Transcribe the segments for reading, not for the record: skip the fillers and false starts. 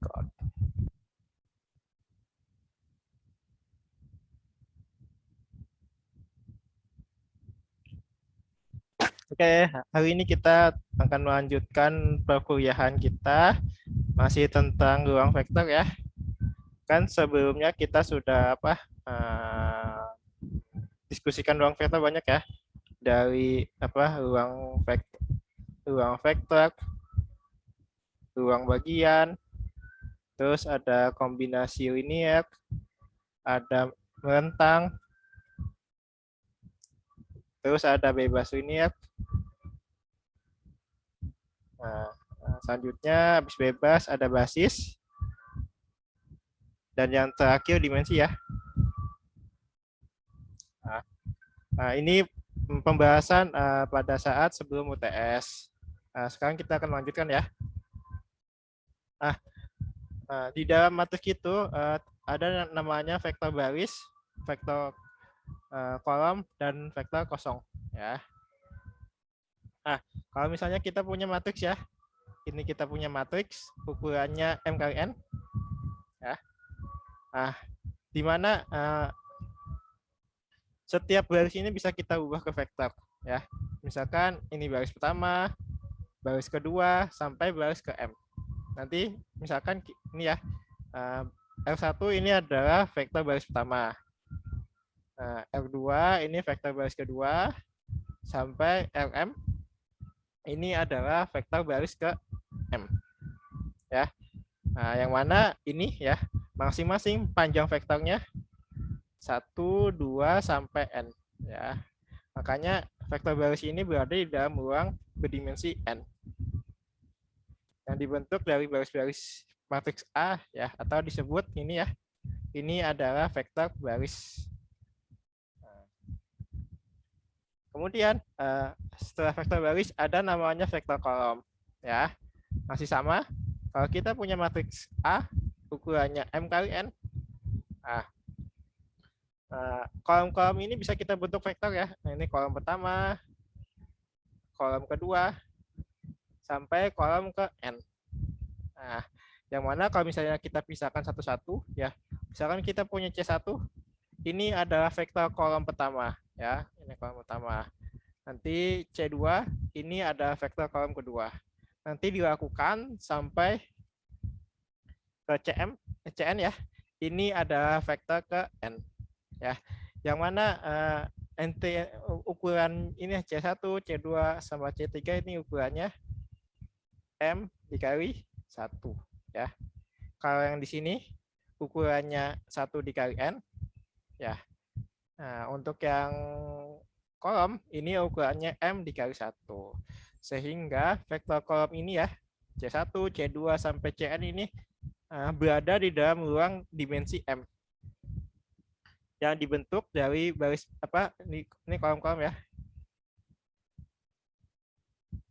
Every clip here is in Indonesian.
record. Oke, hari ini kita akan melanjutkan perkuliahan kita masih tentang ruang vektor ya. Kan sebelumnya kita sudah diskusikan ruang vektor banyak ya. Dari ruang vektor, ruang bagian, terus ada kombinasi linier, ada merentang, terus ada bebas linier. Nah, selanjutnya habis bebas ada basis. Dan yang terakhir dimensi ya. Nah, ini pembahasan pada saat sebelum UTS. Sekarang kita akan lanjutkan ya. Di dalam matriks itu ada namanya vektor baris, vektor kolom, dan vektor kosong. Ya. Nah, kalau misalnya kita punya matriks ya, ini kita punya matriks ukurannya M kali N. Ya. Nah, di mana setiap baris ini bisa kita ubah ke vektor. Ya. Misalkan ini baris pertama, baris kedua, sampai baris ke M. Nanti misalkan ini ya, R1 ini adalah vektor baris pertama. R2 ini vektor baris kedua, sampai Rm ini adalah vektor baris ke M. Ya. Nah, yang mana ini ya, masing-masing panjang vektornya 1, 2, sampai N. Ya. Makanya vektor baris ini berada di dalam ruang berdimensi N. Yang dibentuk dari baris-baris matriks A ya, atau disebut ini ya, ini adalah vektor baris. Kemudian setelah vektor baris ada namanya vektor kolom ya, masih sama. Kalau kita punya matriks A ukurannya M kali N, kolom-kolom ini bisa kita bentuk vektor ya. Nah, ini kolom pertama, kolom kedua, sampai kolom ke N. Nah, yang mana kalau misalnya kita pisahkan satu-satu ya, misalkan kita punya C1, ini adalah vektor kolom pertama ya, ini kolom pertama. Nanti C2 ini ada vektor kolom kedua. Nanti dilakukan sampai ke Cn ya. Ini ada vektor ke N ya. Yang mana ukuran ini C1, C2 sama C3 ini ukurannya M dikali 1 ya. Kalau yang di sini ukurannya 1 dikali N ya. Nah, untuk yang kolom ini ukurannya M dikali 1. Sehingga vektor kolom ini ya, C1, C2 sampai Cn ini berada di dalam ruang dimensi M. Yang dibentuk dari baris ini kolom-kolom ya.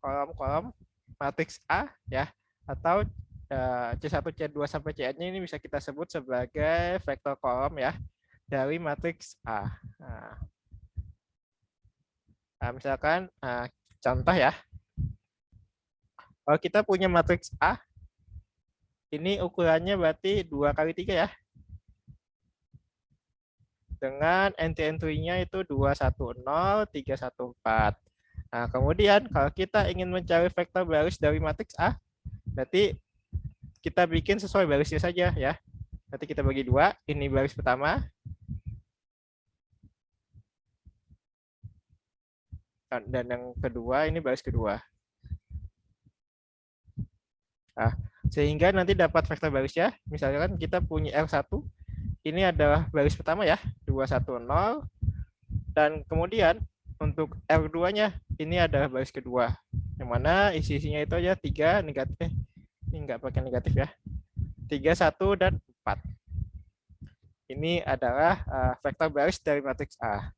Kolom-kolom matriks A ya, atau C1, C2 sampai Cn ini bisa kita sebut sebagai vektor kolom ya dari matriks A. Nah, misalkan contoh ya, kalau kita punya matriks A, ini ukurannya berarti 2 kali 3 ya, dengan entry-nya itu 210, 314. Nah, kemudian kalau kita ingin mencari vektor baris dari matriks A, berarti kita bikin sesuai barisnya saja ya. Nanti kita bagi 2, ini baris pertama, dan yang kedua ini baris kedua. Nah, sehingga nanti dapat vektor barisnya, misalkan kita punya R1, ini adalah baris pertama ya, 210, dan kemudian untuk R2-nya ini adalah baris kedua, yang mana isi-isinya itu aja 3 negatif, ini nggak pakai negatif ya, 3, 1, dan 4. Ini adalah vektor baris dari matriks A.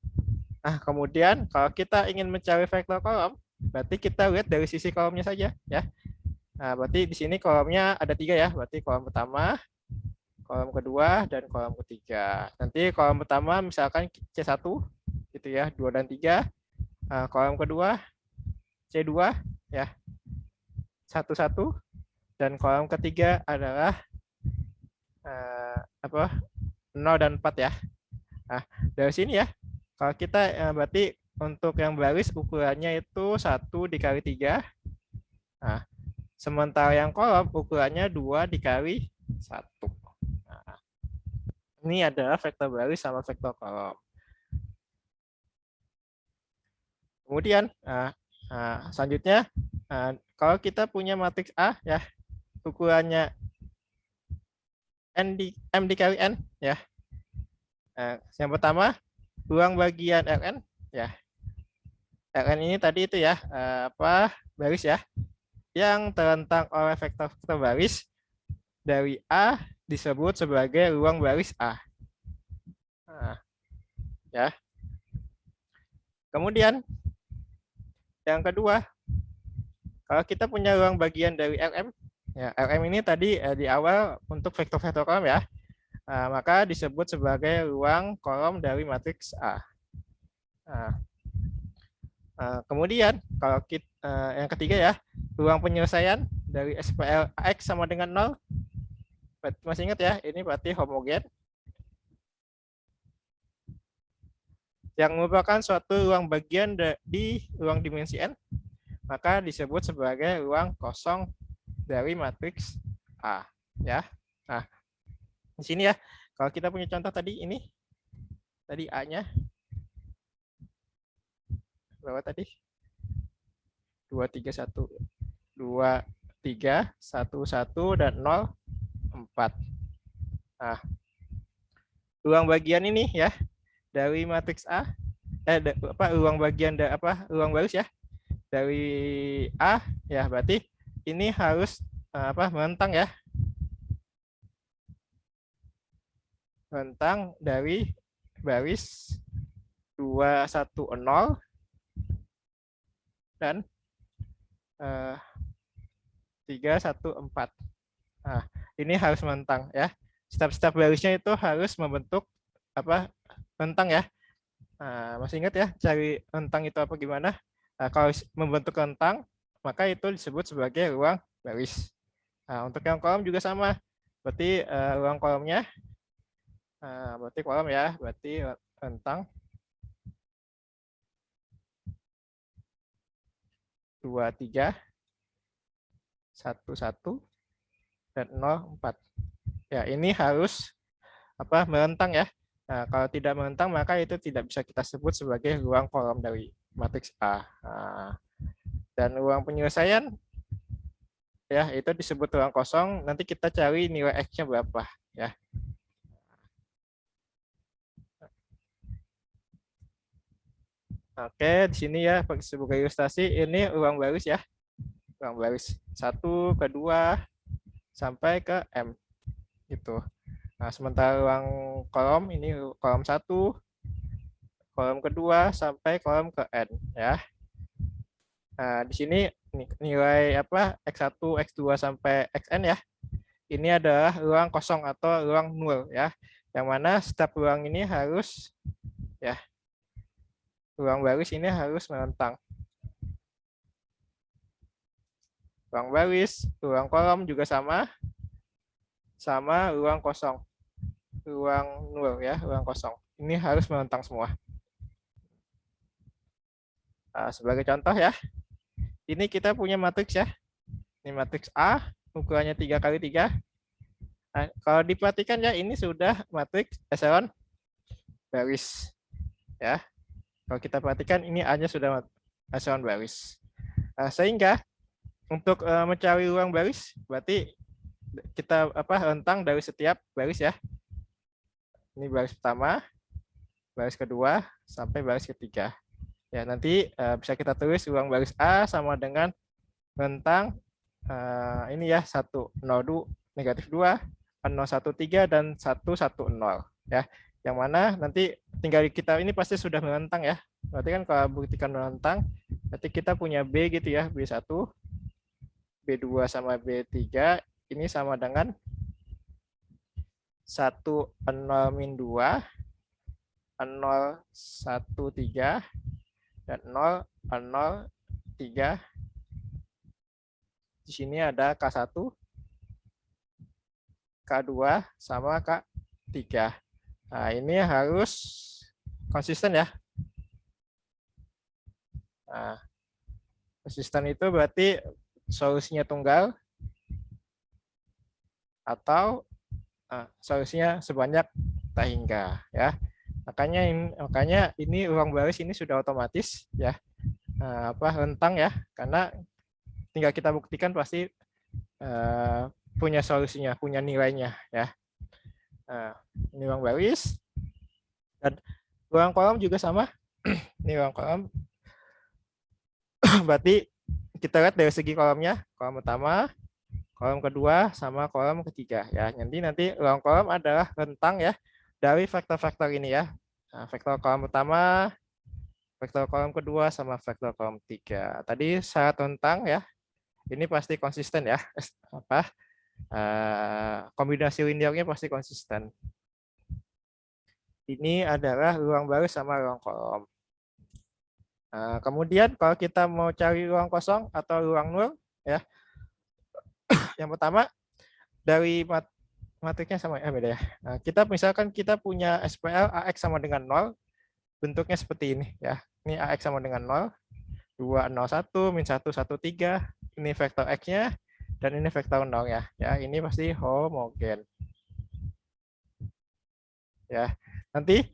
Nah, kemudian kalau kita ingin mencari vektor kolom, berarti kita lihat dari sisi kolomnya saja ya. Nah, berarti di sini kolomnya ada 3 ya, berarti kolom pertama, kolom kedua, dan kolom ketiga. Nanti kolom pertama misalkan C1 gitu ya, 2 dan 3. Kolom kedua C2 ya, 1, 1, dan kolom ketiga adalah apa 0 dan 4 ya. Nah, dari sini ya, kalau kita berarti untuk yang baris ukurannya itu 1 dikali 3. Nah, sementara yang kolom ukurannya 2 dikali 1. Nah, ini adalah vektor baris sama vektor kolom. Kemudian, selanjutnya, kalau kita punya matriks A ya, ukurannya M dikali N ya. Yang pertama, ruang bagian Rn ya. Rn ini tadi itu ya, baris ya, yang terentang oleh vektor baris dari A disebut sebagai ruang baris A. Nah, ya. Kemudian yang kedua, kalau kita punya ruang bagian dari Rm, ya, Rm ini tadi di awal untuk vektor-vektor kolom ya, maka disebut sebagai ruang kolom dari matriks A. Kemudian kalau kita, yang ketiga ya, ruang penyelesaian dari SPL AX sama dengan 0. Masih ingat ya, ini berarti homogen. Yang merupakan suatu ruang bagian di ruang dimensi N, maka disebut sebagai ruang kosong dari matriks A. Ya. Nah, di sini ya, kalau kita punya contoh tadi ini, tadi A-nya berapa tadi? 2, 3, 1, 2, 3, 1, 1, dan 0, 4. Nah, ruang bagian ini ya, dari matriks A, ruang bagian ruang baris ya, dari A ya, berarti ini harus menentang ya, menentang dari baris 2, 1, 0 dan 3, 1, 4. Nah, ini harus menentang ya. Step-step barisnya itu harus membentuk rentang ya. Nah, masih ingat ya cari rentang itu apa gimana? Nah, kalau membentuk rentang, maka itu disebut sebagai ruang baris. Nah, untuk yang kolom juga sama. Berarti ruang kolomnya, berarti kolom ya, berarti rentang 2, 3, 1, 1, dan 0, 4. Ya, ini harus merentang ya. Nah, kalau tidak menentang maka itu tidak bisa kita sebut sebagai ruang kolom dari matriks A. Nah, dan ruang penyelesaian ya itu disebut ruang kosong. Nanti kita cari nilai X-nya berapa ya. Oke, di sini ya sebagai ilustrasi ini ruang baris ya. Ruang baris 1, kedua sampai ke M gitu. Nah, sementara ruang kolom ini kolom 1, kolom kedua sampai kolom ke N ya. Nah, di sini nilai X1, X2 sampai Xn ya. Ini adalah ruang kosong atau ruang nul ya. Yang mana setiap ruang ini harus ya, ruang baris ini harus menentang. Ruang baris, ruang kolom juga sama ruang kosong. Ruang nul ya, ruang kosong. Ini harus menentang semua. Nah, sebagai contoh ya, ini kita punya matriks ya. Ini matriks A, ukurannya 3 kali 3. Nah, kalau diperhatikan ya, ini sudah matriks echelon baris. Ya, kalau kita perhatikan ini A-nya sudah echelon baris. Nah, sehingga untuk mencari ruang baris, berarti kita rentang dari setiap baris ya. Ini baris pertama, baris kedua, sampai baris ketiga. Ya, nanti bisa kita tulis ruang baris A sama dengan rentang ini ya 1, 0, negatif 2, 013 dan 110 ya. Yang mana nanti tinggal kita ini pasti sudah menentang ya. Berarti kan kalau buktikan menentang, berarti kita punya B gitu ya, B1, B2 sama B3 ini sama dengan 1, 0, min 2, 0, 1, 3, dan 0, 0, 3. Di sini ada K1, K2 sama K3. Nah, ini harus konsisten ya. Nah, konsisten itu berarti solusinya tunggal atau solusinya sebanyak tak hingga ya. Makanya ini ruang baris ini sudah otomatis ya. Rentang ya, karena tinggal kita buktikan pasti punya solusinya, punya nilainya ya. Ini ruang baris dan ruang kolom juga sama. Ini ruang kolom. Berarti kita lihat dari segi kolomnya, kolom pertama, kolom kedua, sama kolom ketiga ya. Nanti ruang kolom adalah rentang ya dari vektor-vektor ini ya. Vektor kolom pertama, vektor kolom kedua, sama vektor kolom ketiga. Tadi syarat rentang ya. Ini pasti konsisten ya. Kombinasi linearnya pasti konsisten. Ini adalah ruang baris sama ruang kolom. Kemudian kalau kita mau cari ruang kosong atau ruang nol ya, yang pertama dari matriknya sama beda ya. Kita misalkan kita punya SPL AX sama dengan 0, bentuknya seperti ini ya. Ini AX sama dengan 0, 2, 0, 1, min 1, 1, 3. Ini vektor X-nya dan ini vektor 0 ya. Ya, ini pasti homogen. Ya. Nanti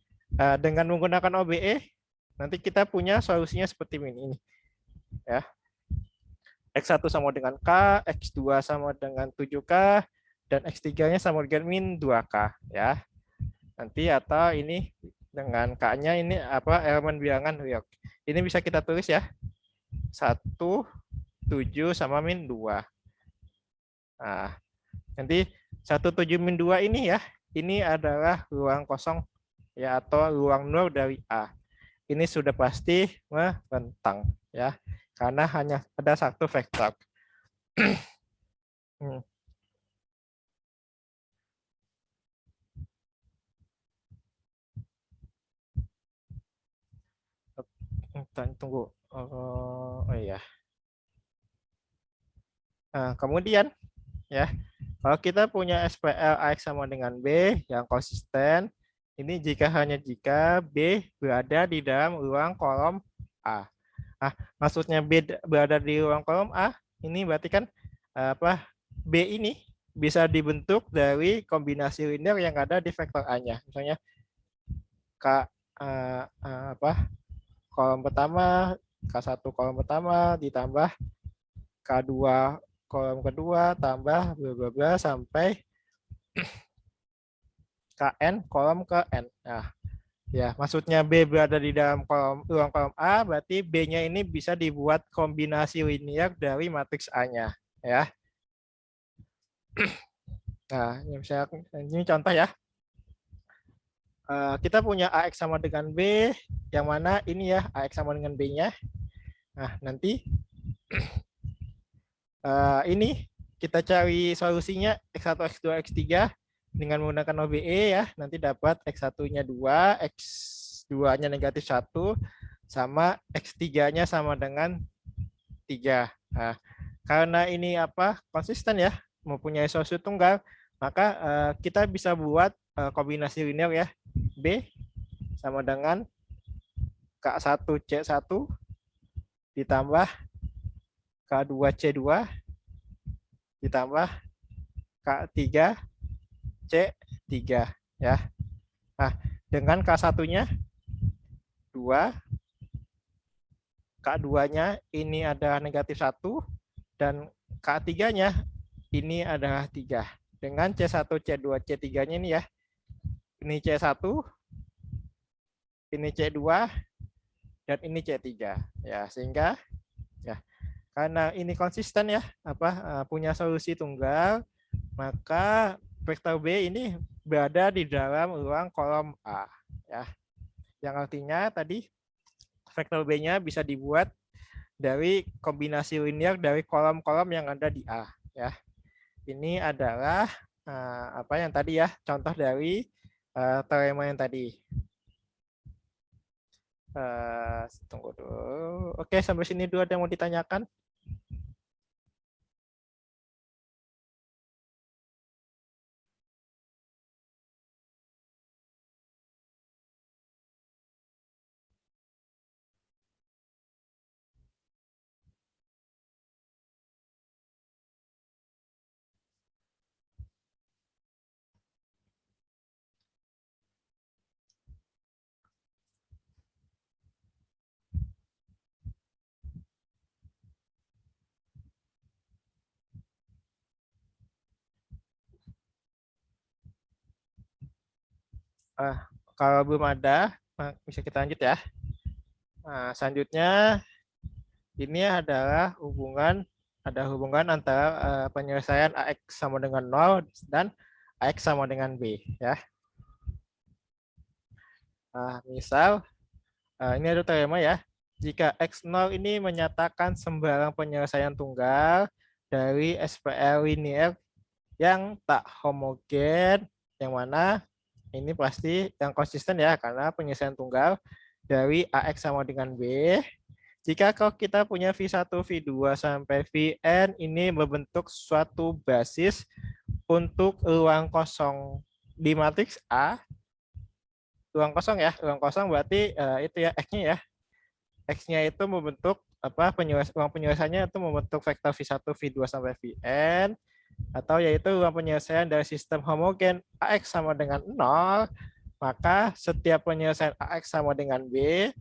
dengan menggunakan OBE nanti kita punya solusinya seperti ini ya. X1 sama dengan K, X2 sama dengan 7K, dan X3-nya sama dengan min 2K ya. Nanti atau ini dengan K-nya ini elemen bilangan real. Ini bisa kita tulis ya. 1, 7 sama min 2. Nah, nanti 1, 7, min 2 ini ya, ini adalah ruang kosong ya atau ruang nol dari A. Ini sudah pasti merentang ya, karena hanya ada satu vektor. Tunggu. Oh iya. Nah, kemudian ya, kalau kita punya SPL AX sama dengan B yang konsisten, ini hanya jika B berada di dalam ruang kolom A. Maksudnya B berada di ruang kolom A, ini berarti kan B ini bisa dibentuk dari kombinasi linear yang ada di vektor A-nya. Misalnya kolom pertama, K1 kolom pertama ditambah K2 kolom kedua tambah bla bla bla sampai Kn kolom ke N. Nah, ya, maksudnya B berada di dalam ruang kolom A, berarti B-nya ini bisa dibuat kombinasi linear dari matriks A-nya, ya. Nah, ini contoh ya. Kita punya AX sama dengan B, yang mana ini ya, AX sama dengan B-nya. Nah, nanti ini kita cari solusinya X1, X2, X3 dengan menggunakan OBE ya. Nanti dapat X1-nya 2, X2-nya negatif 1, sama X3-nya sama dengan 3. Nah, karena ini konsisten ya, mempunyai solusi tunggal, maka kita bisa buat kombinasi linear ya. B sama dengan K1C1 ditambah K2C2 ditambah K3C3 ya. Nah, dengan K1-nya 2, K2-nya ini adalah negatif 1, dan K3-nya ini adalah 3. Dengan C1, C2, C3-nya ini ya. Ini C1, ini C2, dan ini C3. Ya, sehingga ya, karena ini konsisten ya, punya solusi tunggal, maka vektor B ini berada di dalam ruang kolom A ya. Yang artinya tadi vektor B-nya bisa dibuat dari kombinasi linear dari kolom-kolom yang ada di A ya. Ini adalah yang tadi ya, contoh dari teorema yang tadi. Tunggu dulu. Oke, sampai sini dulu ada yang mau ditanyakan? Kalau belum ada, bisa kita lanjut ya. Selanjutnya ini adalah ada hubungan antara penyelesaian AX sama dengan 0 dan AX sama dengan B ya. Misal ini ada teorema ya. Jika X0 ini menyatakan sembarang penyelesaian tunggal dari SPL linear yang tak homogen, yang mana ini pasti yang konsisten ya, karena penyelesaian tunggal dari AX sama dengan B. Jika kalau kita punya V1, V2 sampai Vn ini membentuk suatu basis untuk ruang kosong di matriks A, ruang kosong ya, ruang kosong berarti itu ya X-nya ya. X-nya itu membentuk ruang penyelesaiannya itu membentuk vektor V1, V2 sampai Vn, atau yaitu ruang penyelesaian dari sistem homogen AX sama dengan 0, maka setiap penyelesaian AX sama dengan B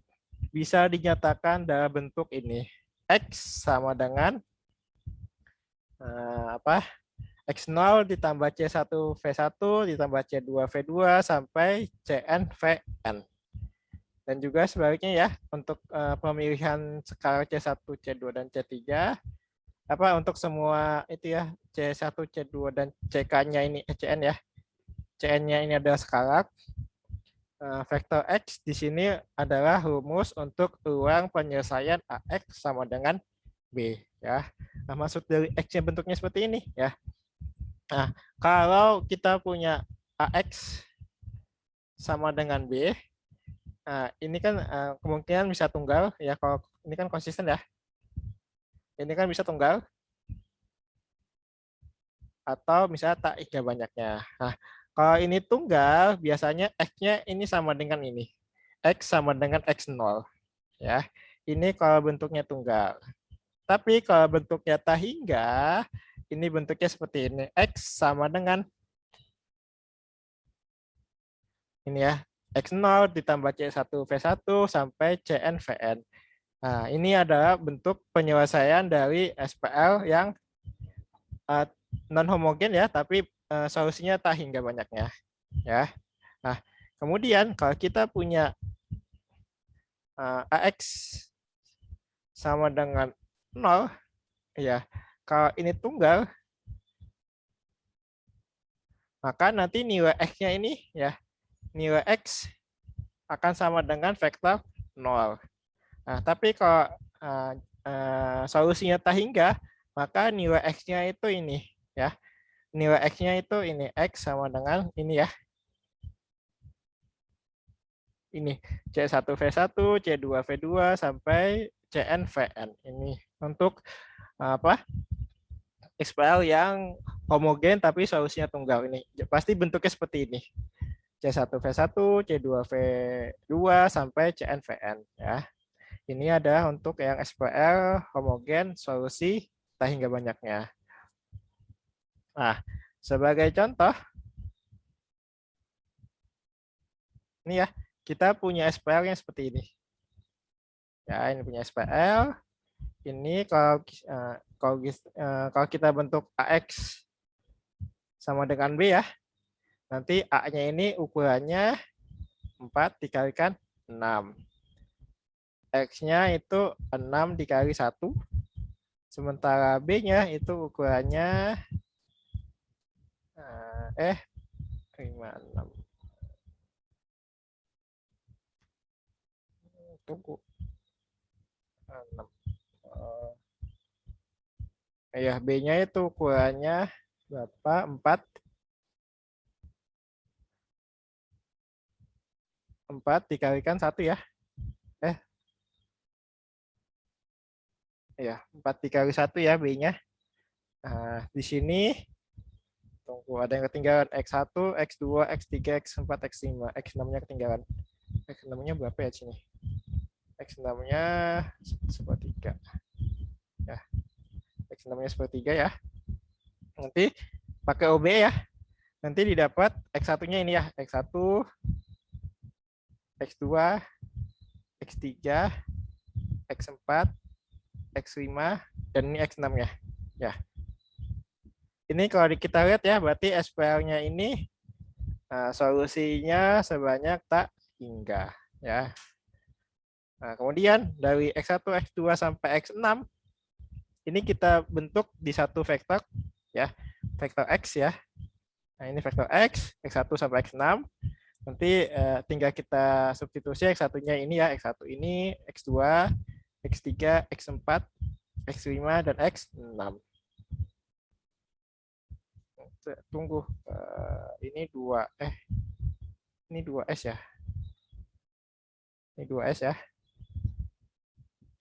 bisa dinyatakan dalam bentuk ini. X sama dengan X0 ditambah C1 V1 ditambah C2 V2 sampai Cn Vn. Dan juga sebaliknya ya, untuk pemilihan skala C1, C2 dan C3 untuk semua itu ya, C1, C2 dan CK-nya ini Cn ya. Cn-nya ini adalah skalar. Vektor X di sini adalah rumus untuk ruang penyelesaian AX sama dengan B ya. Maksud dari X-nya bentuknya seperti ini ya. Kalau kita punya AX sama dengan B, ini kan kemungkinan bisa tunggal ya, kalau ini kan konsisten ya. Ini kan bisa tunggal atau misalnya tak hingga banyaknya. Kalau ini tunggal, biasanya X-nya ini sama dengan ini. X sama dengan X0 ya. Ini kalau bentuknya tunggal. Tapi kalau bentuknya tak hingga, ini bentuknya seperti ini. X sama dengan ini ya, X0 ditambah C1 V1 sampai Cn Vn. Ini adalah bentuk penyelesaian dari SPL yang non homogen ya, tapi solusinya tak hingga banyaknya ya. Kemudian kalau kita punya AX sama dengan 0 ya, kalau ini tunggal, maka nanti nilai X-nya ini ya, nilai X akan sama dengan vektor 0. Tapi kalau solusinya tak hingga, maka nilai X-nya itu ini ya. Nilai X-nya itu ini, X sama dengan ini ya. Ini C1 V1, C2 V2 sampai Cn Vn. Ini untuk SPL yang homogen tapi solusinya tunggal ini. Pasti bentuknya seperti ini. C1 V1, C2 V2 sampai Cn Vn ya. Ini ada untuk yang SPL homogen solusi tak hingga banyaknya. Sebagai contoh ini ya, kita punya SPL yang seperti ini. Ya, ini punya SPL. Ini kalau kita bentuk AX sama dengan B ya, nanti A-nya ini ukurannya 4 dikalikan 6. X-nya itu 6 dikali 1. Sementara B-nya itu ukurannya 56. Tunggu. 6. Ya, B-nya itu ukurannya berapa? 4. 4 dikalikan 1 ya. Ya, 4 dikali 1 ya B-nya. Di sini tunggu, ada yang ketinggalan X1, X2, X3, X4, X5, X6-nya ketinggalan. X6-nya berapa ya di sini? X6-nya sepertiga. Ya. X6-nya sepertiga ya. Nanti pakai OB ya. Nanti didapat X1-nya ini ya, X1, X2, X3, X4, X5, dan ini X6-nya. Ya. Ini kalau kita lihat ya, berarti SPL-nya ini Solusinya sebanyak tak hingga. Ya. Nah, kemudian dari X1, X2 sampai X6, ini kita bentuk di satu vektor, ya, vektor X ya. Nah, ini vektor X, X1 sampai X6. Nanti tinggal kita substitusi X1-nya ini ya, X1 ini, X2, X3, X4, X5, dan X6. Tunggu, ini 2S ya. Ini 2S ya.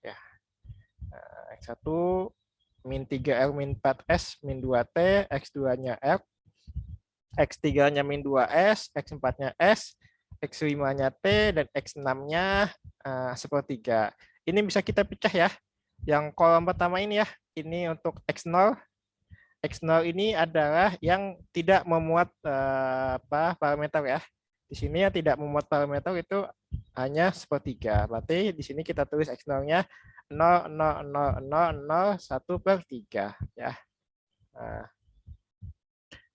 Ya. X1 min 3R min 4S min 2T, X2-nya R, X3-nya min 2S, X4-nya S, X5-nya T, dan X6-nya sepertiga. Ini bisa kita pecah ya. Yang kolom pertama ini ya, ini untuk X0. X0 ini adalah yang tidak memuat parameter ya. Di sini yang tidak memuat parameter itu hanya sepertiga. Berarti di sini kita tulis X0-nya 0,00001/3 ya. Nah,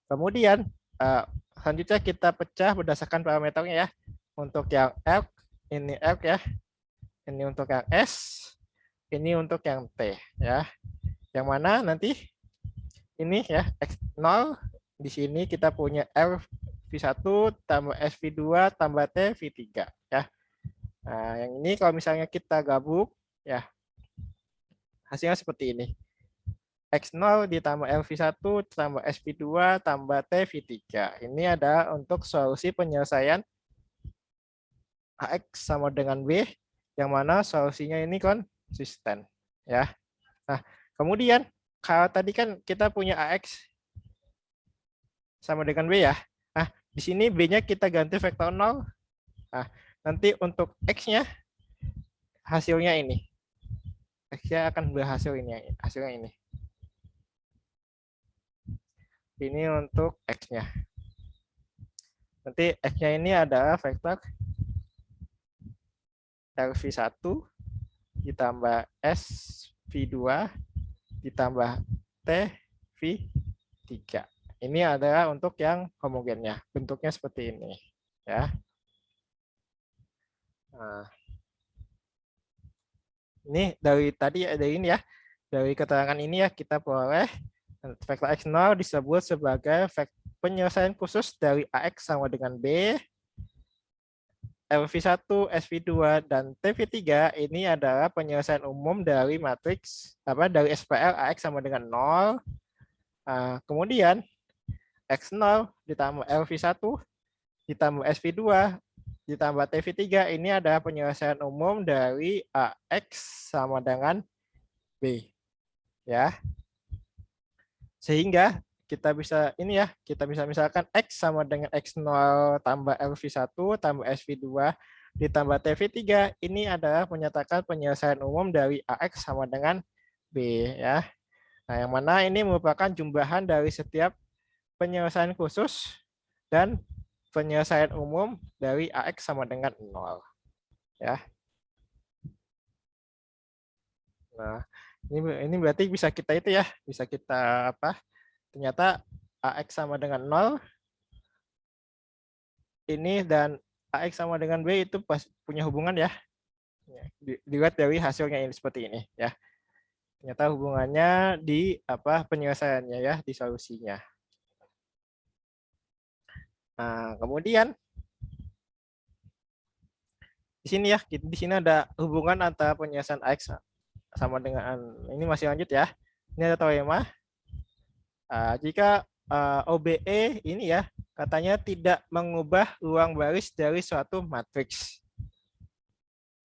kemudian selanjutnya kita pecah berdasarkan parameternya ya. Untuk yang R, ini R ya. Ini untuk yang S, ini untuk yang T ya. Yang mana nanti ini ya X0 di sini kita punya R V1 tambah S V2 tambah T V3 ya. Nah, yang ini kalau misalnya kita gabung ya hasilnya seperti ini. X0 ditambah LV1 tambah SV2 tambah TV3. Ini ada untuk solusi penyelesaian AX sama dengan B, yang mana solusinya ini konsisten. Ya. Nah, kemudian kalau tadi kan kita punya AX sama dengan B ya. Nah, di sini B-nya kita ganti vektor 0. Nah, nanti untuk X-nya hasilnya ini. X-nya akan berhasil ini, hasilnya ini. Ini untuk X-nya. Nanti X-nya ini adalah vektor LV1 ditambah SV2 ditambah TV3. Ini adalah untuk yang homogennya. Bentuknya seperti ini. Ya. Nah, ini dari tadi ada ini ya. Dari keterangan ini ya kita boleh vektor X0 disebut sebagai penyelesaian khusus dari AX sama dengan B. LV1, SV2, dan TV3 ini adalah penyelesaian umum dari matriks dari SPL AX sama dengan 0. Kemudian X0 ditambah LV1 ditambah SV2 ditambah TV3 ini adalah penyelesaian umum dari AX sama dengan B. Ya. Sehingga kita bisa ini ya, kita bisa misalkan X sama dengan X0 tambah LV1 tambah SV2 ditambah TV3 ini adalah menyatakan penyelesaian umum dari AX sama dengan B ya. Nah, yang mana ini merupakan jumlahan dari setiap penyelesaian khusus dan penyelesaian umum dari AX sama dengan 0 ya. Nah, ini berarti bisa kita itu ya, bisa kita ternyata AX sama dengan 0 ini dan AX sama dengan B itu pas punya hubungan ya. Dilihat dari hasilnya ini seperti ini ya. Ternyata hubungannya di penyelesaiannya ya, di solusinya. Nah, kemudian di sini ya, di sini ada hubungan antara penyelesaian AX sama dengan ini masih lanjut ya. Ini ada teorema. Jika OBE ini ya katanya tidak mengubah ruang baris dari suatu matriks.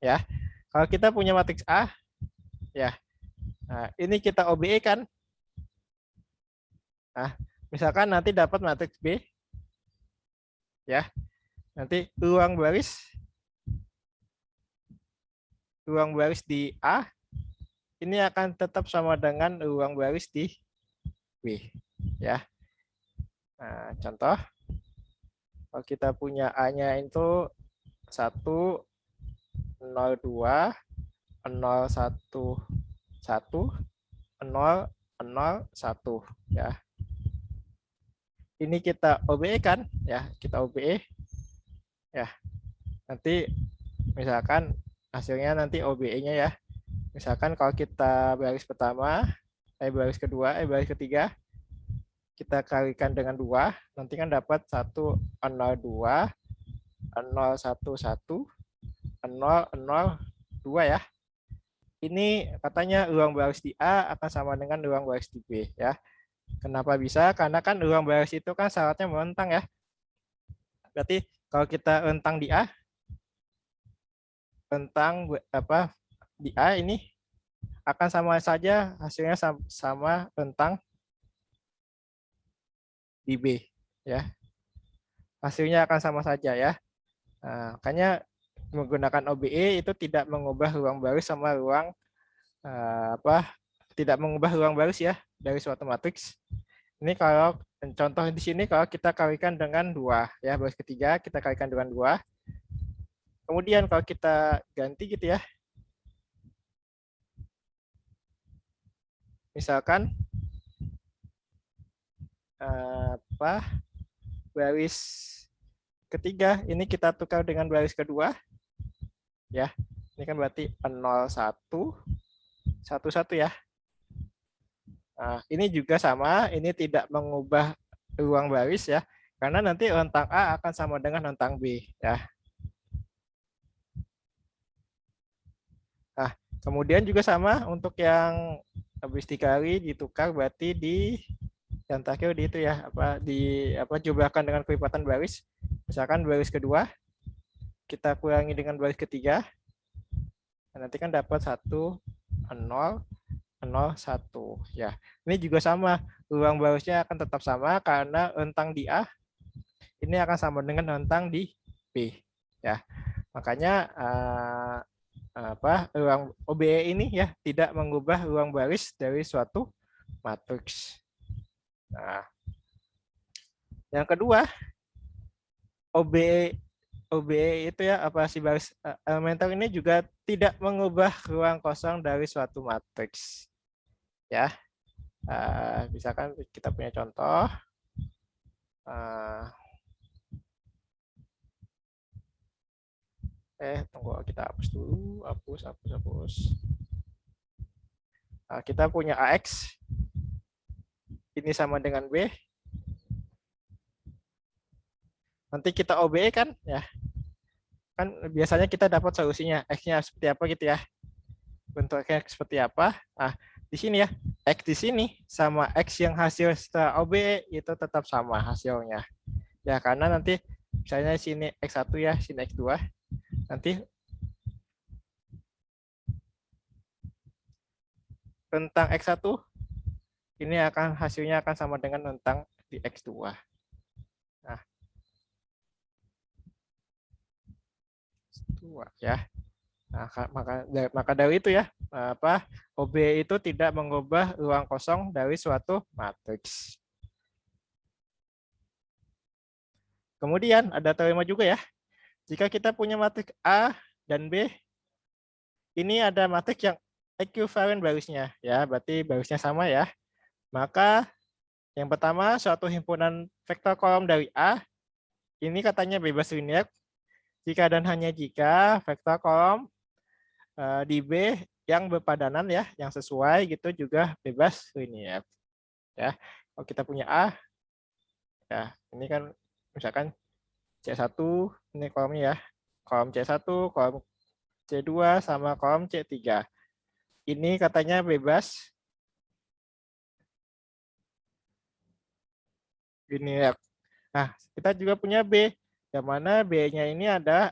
Ya. Kalau kita punya matriks A ya. Nah, ini kita OBE kan. Nah, misalkan nanti dapat matriks B ya. Nanti ruang baris di A ini akan tetap sama dengan ruang baris di B ya. Nah, contoh kalau kita punya A-nya itu 1 0 2 0 1 1 0 0 1 ya. ini kita OBE kan, ya kita OBE, ya nanti misalkan hasilnya nanti OBE-nya ya, misalkan kalau kita baris pertama, baris kedua, baris ketiga, kita kalikan dengan 2, nanti kan dapat 102, 011, 002 ya. Ini katanya ruang baris di A akan sama dengan ruang baris di B ya. Kenapa bisa? Karena kan ruang baris itu kan syaratnya membentang ya. Berarti kalau kita rentang di A, rentang apa di A ini akan sama saja hasilnya sama rentang di B ya. Hasilnya akan sama saja ya. Nah, makanya menggunakan OBE itu tidak mengubah ruang baris sama ruang tidak mengubah ruang baris ya dari suatu matriks. Ini kalau contoh di sini kalau kita kalikan dengan 2 ya, baris ketiga kita kalikan dengan 2. Kemudian kalau kita ganti gitu ya. Misalkan baris ketiga ini kita tukar dengan baris kedua. Ya. Ini kan berarti 01 11 ya. Nah, ini juga sama, ini tidak mengubah ruang baris ya, karena nanti rentang A akan sama dengan rentang B ya. Nah, kemudian juga sama untuk yang habis dikali ditukar berarti di yang terakhir di itu ya, jumlahkan dengan kelipatan baris. Misalkan baris kedua kita kurangi dengan baris ketiga. Nanti kan dapat 1 0 01 ya. Ini juga sama, ruang barisnya akan tetap sama karena rentang di A ini akan sama dengan rentang di B ya. Makanya ruang OBE ini ya tidak mengubah ruang baris dari suatu matriks. Nah, yang kedua OBE itu ya si baris elementer ini juga tidak mengubah ruang kosong dari suatu matriks. Ya, misalkan kita punya contoh. Tunggu kita hapus dulu, hapus. Kita punya AX, ini sama dengan B. Nanti kita OBE kan, ya. Kan biasanya kita dapat solusinya, X-nya seperti apa gitu ya. Bentuknya seperti apa. Nah, di sini ya, X di sini sama X yang hasil setelah OBE itu tetap sama hasilnya. Ya, karena nanti misalnya sini X1 ya, sini X2. Nanti rentang X1 ini hasilnya akan sama dengan rentang di X2. Nah, ya. Nah, maka dari itu ya, OB itu tidak mengubah ruang kosong dari suatu matriks. Kemudian ada teorema juga ya. Jika kita punya matriks A dan B, ini ada matriks yang ekuivalen barisnya ya, berarti barisnya sama ya. Maka yang pertama suatu himpunan vektor kolom dari A ini katanya bebas linear jika dan hanya jika vektor kolom di B yang berpadanan ya, yang sesuai gitu juga bebas linear. Ya, kalau kita punya A, ya ini kan misalkan C1, ini kolomnya ya, kolom C1, kolom C2 sama kolom C3. Ini katanya bebas linear. Nah, kita juga punya B, yang mana B-nya ini ada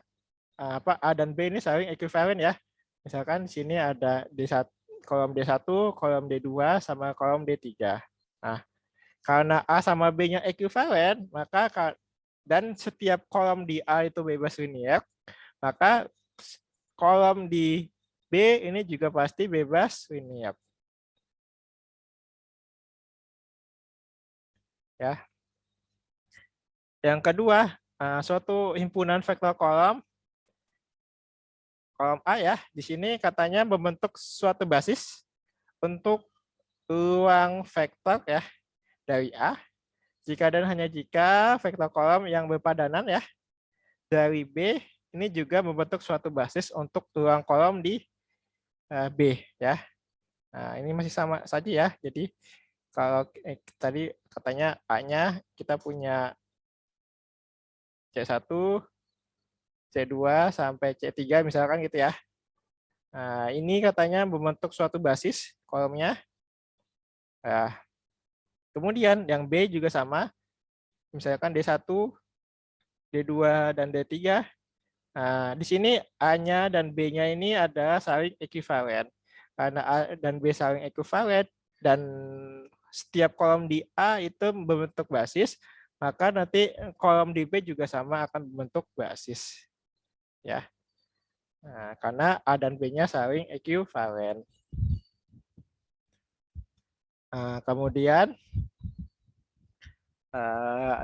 A dan B ini saling ekuivalen ya. Misalkan di sini ada D1, kolom D1, kolom D2 sama kolom D3. Nah, karena A sama B-nya ekuivalen, maka dan setiap kolom di A itu bebas linear, maka kolom di B ini juga pasti bebas linear. Ya. Yang kedua, suatu himpunan vektor kolom A ya, di sini katanya membentuk suatu basis untuk ruang vektor ya dari A Jika dan hanya jika vektor kolom yang berpadanan ya dari B ini juga membentuk suatu basis untuk ruang kolom di B ya. Nah, ini masih sama saja ya. Jadi kalau tadi katanya A-nya kita punya C1, C2 sampai C3 misalkan gitu ya. Nah, ini katanya membentuk suatu basis kolomnya. Nah, kemudian yang B juga sama. Misalkan D1, D2 dan D3. Nah, di sini A-nya dan B-nya ini ada saling ekuivalen. Karena A dan B saling ekuivalen dan setiap kolom di A itu membentuk basis, maka nanti kolom di B juga sama akan membentuk basis. Ya. Nah, karena A dan B-nya saling ekuivalen. Nah, kemudian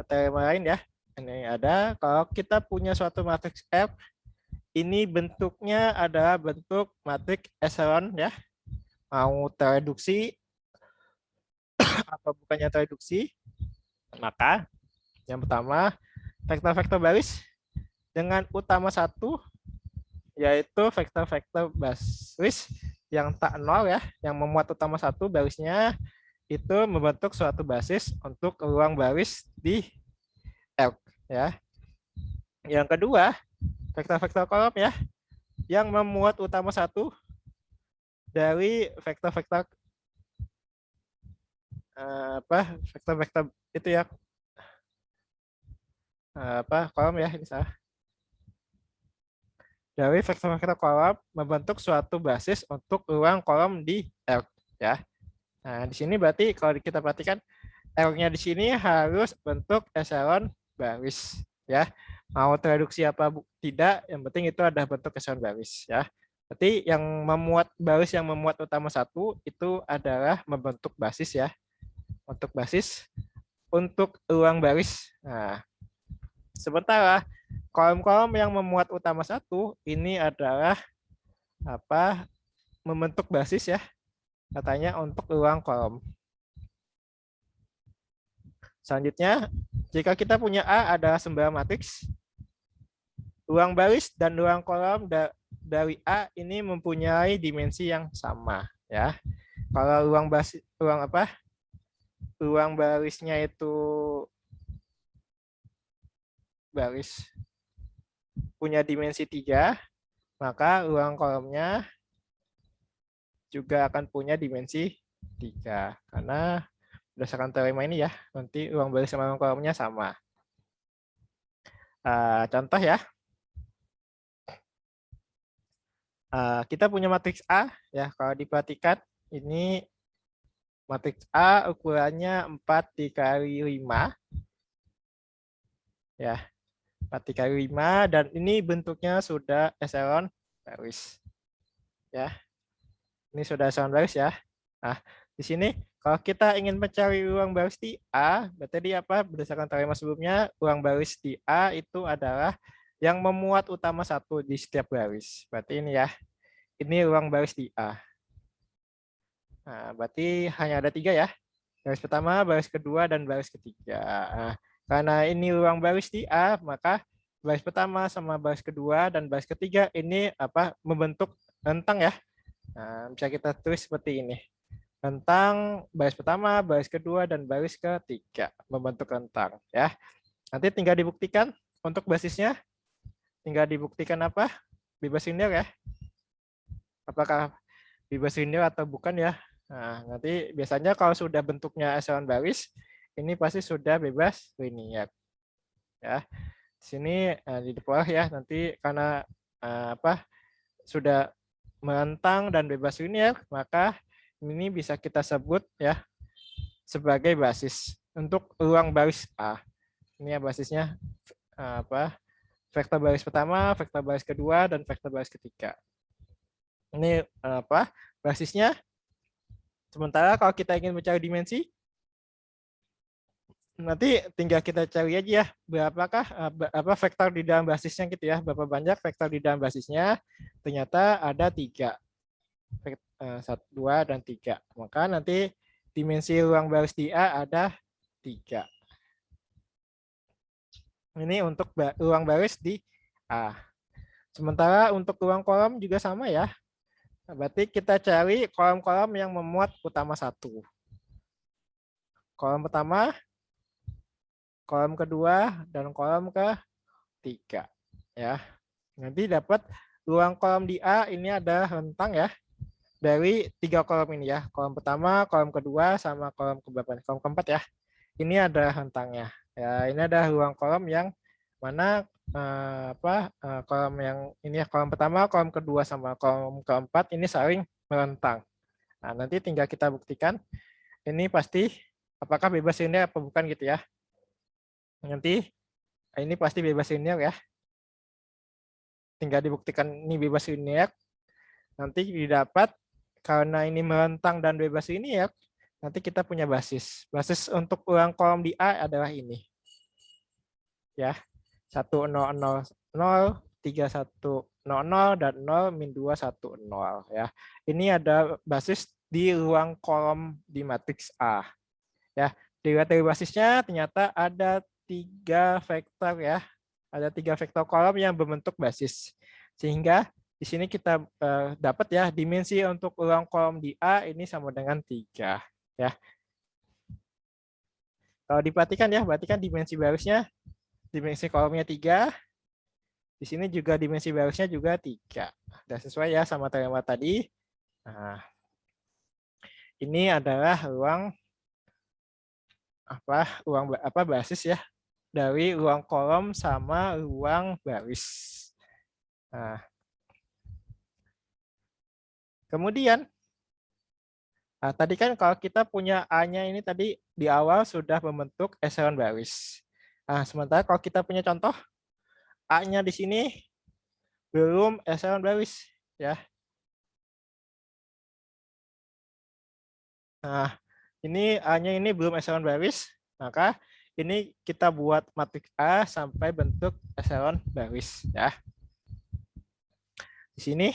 teorema lain ya. Ini ada kalau kita punya suatu matriks F, ini bentuknya adalah bentuk matriks echelon ya. Mau tereduksi atau bukannya tereduksi, maka yang pertama vektor-vektor baris dengan utama satu yaitu vektor-vektor baris yang tak nol ya, yang memuat utama satu barisnya itu membentuk suatu basis untuk ruang baris di L ya. Yang kedua, vektor-vektor kolom ya yang memuat utama satu dari vektor-vektor vektor-vektor itu ya kolom ya ini salah. Dari vektor-vektor kolom membentuk suatu basis untuk ruang kolom di L ya. Nah, di sini berarti kalau kita perhatikan L-nya di sini harus bentuk echelon baris ya. Mau tereduksi apa tidak, yang penting itu ada bentuk echelon baris ya. Berarti yang memuat baris yang memuat utama satu itu adalah membentuk basis ya. Untuk basis untuk ruang baris. Nah, sementara kolom-kolom yang memuat utama satu ini adalah membentuk basis ya, katanya untuk ruang kolom. Selanjutnya, jika kita punya A adalah sembarang matriks, ruang baris dan ruang kolom dari A ini mempunyai dimensi yang sama ya. Kalau ruang barisnya itu baris punya dimensi 3, maka ruang kolomnya juga akan punya dimensi 3. Karena berdasarkan teorema ini ya, nanti ruang baris sama ruang kolomnya sama. Contoh ya, kita punya matriks A ya, kalau diperhatikan ini matriks A ukurannya 4 dikali 5 ya, 4 dikali 5 dan ini bentuknya sudah echelon baris ya. Ini sudah echelon baris ya. Nah, di sini kalau kita ingin mencari ruang baris di A, berarti apa? Berdasarkan teorema sebelumnya, ruang baris di A itu adalah yang memuat utama satu di setiap baris. Berarti ini ya, ini ruang baris di A. Nah, berarti hanya ada 3 ya. Baris pertama, baris kedua, dan baris ketiga. Nah, karena ini ruang baris di A, maka baris pertama sama baris kedua dan baris ketiga ini membentuk rentang ya. Nah, bisa kita tulis seperti ini. Rentang baris pertama, baris kedua, dan baris ketiga membentuk rentang ya. Nanti tinggal dibuktikan untuk basisnya. Tinggal dibuktikan apa? Bebas linear ya. Apakah bebas linear atau bukan ya? Nah, nanti biasanya kalau sudah bentuknya echelon baris, ini pasti sudah bebas linear. Ya. Di sini di bawah ya, nanti karena sudah merentang dan bebas linear, maka ini bisa kita sebut ya sebagai basis untuk ruang baris A. Ini ya basisnya vektor baris pertama, vektor baris kedua, dan vektor baris ketiga. Ini basisnya. Sementara kalau kita ingin mencari dimensi, nanti tinggal kita cari aja ya berapakah vektor di dalam basisnya gitu ya, berapa banyak vektor di dalam basisnya. Ternyata ada 3. 1, 2, dan 3. Maka nanti dimensi ruang baris di A ada 3. Ini untuk ruang baris di A. Sementara untuk ruang kolom juga sama ya. Berarti kita cari kolom-kolom yang memuat utama 1. Kolom pertama, kolom kedua, dan kolom ketiga. Ya. Nanti dapat ruang kolom di A ini ada rentang ya. Dari 3 kolom ini ya. Kolom pertama, kolom kedua, sama kolom keberapa? Kolom keempat ya. Ini ada rentangnya. Ya, ini ada ruang kolom yang mana kolom yang ini ya, kolom pertama, kolom kedua, sama kolom keempat ini saling merentang. Nah, nanti tinggal kita buktikan ini pasti apakah bebas linear apa bukan gitu ya. Nanti ini pasti bebas linear ya. Tinggal dibuktikan ini bebas linear. Nanti didapat karena ini merentang dan bebas linear, nanti kita punya basis. Basis untuk ruang kolom di A adalah ini. Ya. 1, 0, 0, 0, 3, 1, 0, 0, dan 0, min 2, 1, 0. Ya. Ini ada basis di ruang kolom di matriks A. Ya, dilihat dari basisnya ternyata ada 3 vektor ya. Ada 3 vektor kolom yang berbentuk basis. Sehingga di sini kita dapat ya dimensi untuk ruang kolom di A ini sama dengan 3 ya. Kalau diperhatikan ya, berarti kan dimensi barisnya, dimensi kolomnya 3. Di sini juga dimensi barisnya juga 3. Sudah sesuai ya sama teorema tadi. Nah, ini adalah ruang basis ya dari ruang kolom sama ruang baris. Nah, kemudian tadi kan kalau kita punya A-nya ini tadi di awal sudah membentuk echelon baris. Nah, sementara kalau kita punya contoh A-nya di sini belum echelon baris ya. Nah, ini A-nya ini belum echelon baris, maka ini kita buat matriks A sampai bentuk echelon baris ya. Di sini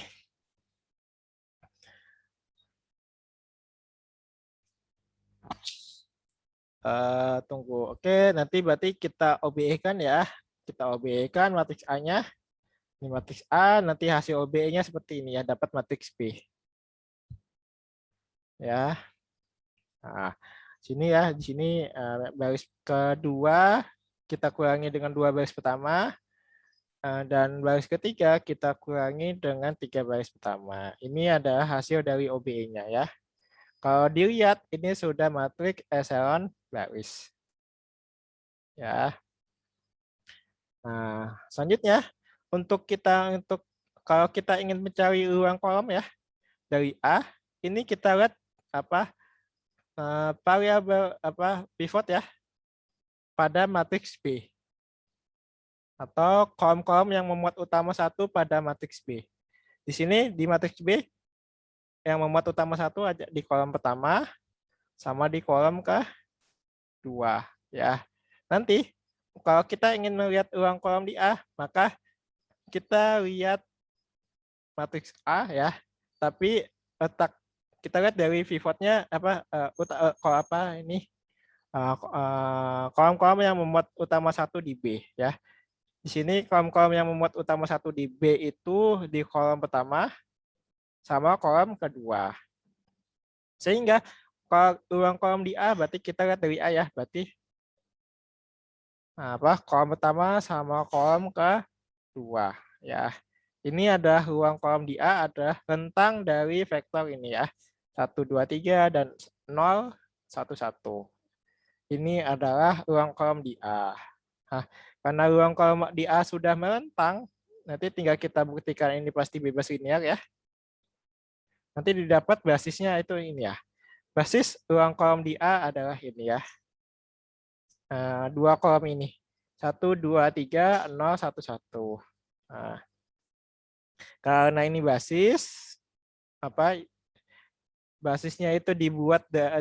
tunggu. Oke, nanti berarti kita OBE-kan ya. Kita OBE-kan matriks A-nya. Ini matriks A, nanti hasil OBE-nya seperti ini ya, dapat matriks B. Ya. Nah, sini ya, di sini baris kedua kita kurangi dengan 2 baris pertama. Dan baris ketiga kita kurangi dengan 3 baris pertama. Ini adalah hasil dari OBE-nya ya. Kalau dilihat ini sudah matriks echelon baris. Ya. Nah, selanjutnya untuk kalau kita ingin mencari ruang kolom ya dari A, ini kita lihat variabel pivot ya pada matriks B. Atau kolom-kolom yang memuat utama 1 pada matriks B. Di sini di matriks B yang memuat utama 1 aja di kolom pertama sama di kolom kedua ya. Nanti kalau kita ingin melihat ruang kolom di A, maka kita lihat matriks A ya. Tapi kita lihat dari pivotnya kolom-kolom yang memuat utama 1 di B ya. Di sini kolom-kolom yang memuat utama 1 di B itu di kolom pertama sama kolom kedua. Sehingga kalau ruang kolom di A berarti kita lihat dari A ya, berarti kolom pertama sama kolom kedua ya. Ini ada ruang kolom di A adalah rentang dari vektor ini ya. 1 2 3 dan 0 1 1. Ini adalah ruang kolom di A. Nah, karena ruang kolom di A sudah merentang, nanti tinggal kita buktikan ini pasti bebas linear ya. Nanti didapat basisnya itu ini ya. Basis ruang kolom di A adalah ini ya. 2 kolom ini. 1, 2, 3, 0, 1, 1. Nah, karena ini basis, basisnya itu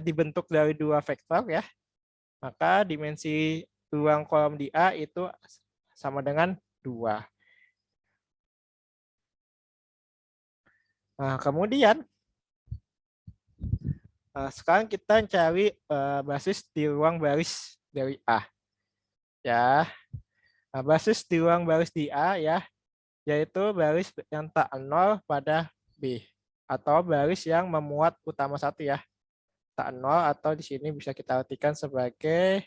dibentuk dari 2 vektor ya. Maka dimensi ruang kolom di A itu sama dengan 2. Nah, kemudian sekarang kita cari basis di ruang baris dari A. Ya. Nah, basis di ruang baris di A ya, yaitu baris yang tak nol pada B atau baris yang memuat utama 1 ya. Tak nol atau di sini bisa kita artikan sebagai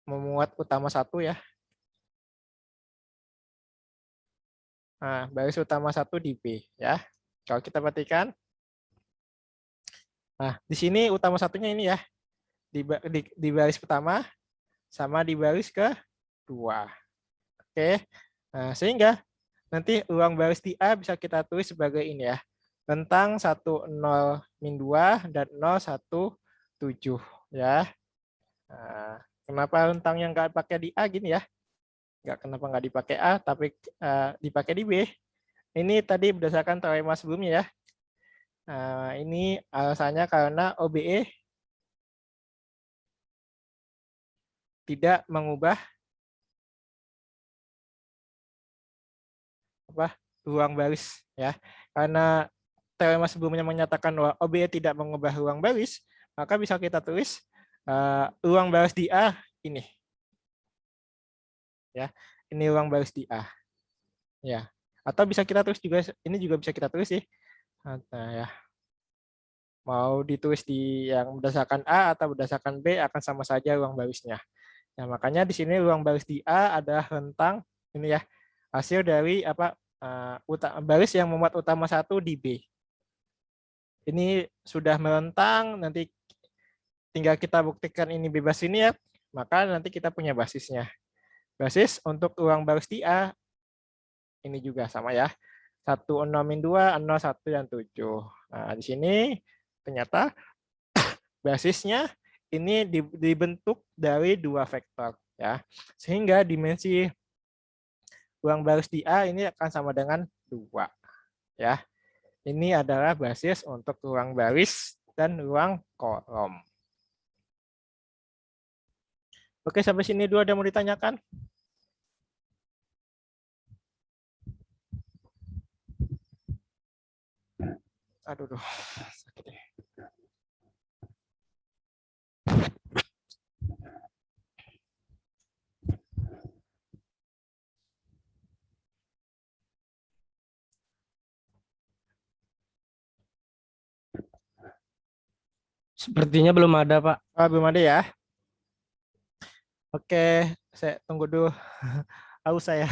memuat utama 1 ya. Nah, baris utama 1 di B ya. Kalau kita perhatikan, nah di sini utama satunya ini ya, di baris pertama sama di baris kedua. Oke, nah, sehingga nanti ruang baris di A bisa kita tulis sebagai ini ya, rentang 10-2 dan 017 ya. Nah, kenapa rentangnya nggak pakai di A gini ya? Kenapa nggak dipakai A tapi dipakai di B? Ini tadi berdasarkan teorema sebelumnya ya. Nah, ini alasannya karena OBE tidak mengubah ruang baris ya. Karena teorema sebelumnya menyatakan bahwa OBE tidak mengubah ruang baris, maka bisa kita tulis ruang baris di A ini. Ya, ini ruang baris di A. Ya. Atau bisa kita tulis juga, ini juga bisa kita tulis sih. Nah, ya. Mau ditulis di yang berdasarkan A atau berdasarkan B akan sama saja ruang barisnya. Nah, makanya di sini ruang baris di A adalah rentang ini ya, hasil dari baris yang memuat utama 1 di B. Ini sudah merentang, nanti tinggal kita buktikan ini bebas ini ya, maka nanti kita punya basisnya. Basis untuk ruang baris di A ini juga sama ya. 1, 0, 2, 0, 1, dan 7. Nah, di sini ternyata basisnya ini dibentuk dari 2 vektor ya. Sehingga dimensi ruang baris di A ini akan sama dengan 2 ya. Ini adalah basis untuk ruang baris dan ruang kolom. Oke, sampai sini dulu ada mau ditanyakan? Aduh, sakit ya. Sepertinya belum ada, Pak. Belum ada ya? Oke, saya tunggu dulu. Haus saya.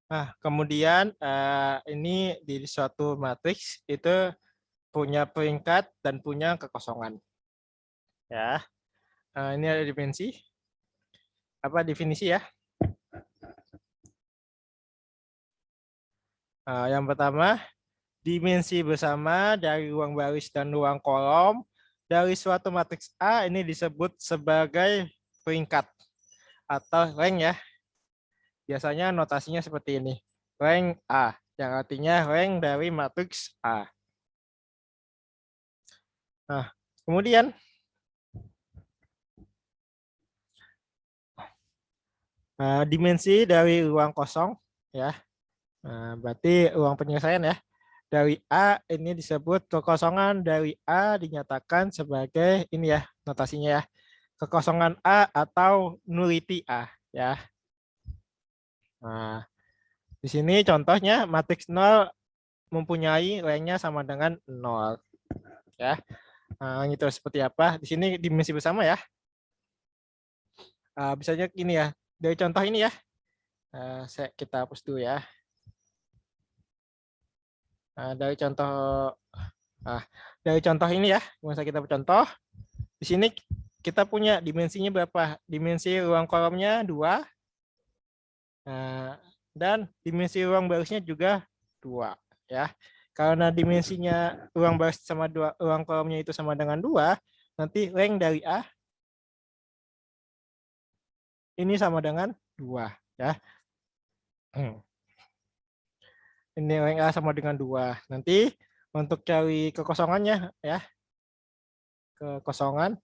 Nah, kemudian ini di suatu matriks itu punya peringkat dan punya kekosongan. Ya, ini ada dimensi. Apa definisi ya? Yang pertama, dimensi bersama dari ruang baris dan ruang kolom dari suatu matriks A ini disebut sebagai peringkat atau rank ya. Biasanya notasinya seperti ini. Rank A, yang artinya rank dari matriks A. Nah, kemudian dimensi dari ruang kosong ya. Nah, berarti ruang penyelesaian ya. Dari A ini disebut kekosongan dari A dinyatakan sebagai ini ya notasinya ya. Kekosongan A atau nullity A ya. Nah, di sini contohnya matriks 0 mempunyai ranknya sama dengan 0 ya. Nah, itu seperti apa? Di sini dimensi bersama ya. Bisanya ini ya. Dari contoh ini ya. Kita hapus dulu ya. Dari contoh ini ya, masa kita bercontoh. Di sini kita punya dimensinya berapa? Dimensi ruang kolomnya 2. Dan dimensi ruang barisnya juga 2 ya. Karena dimensinya ruang baris sama 2, ruang kolomnya itu sama dengan 2, nanti rank dari A ini sama dengan 2 ya. Ini leng A sama dengan 2. Nanti untuk cari kekosongannya ya, kekosongan.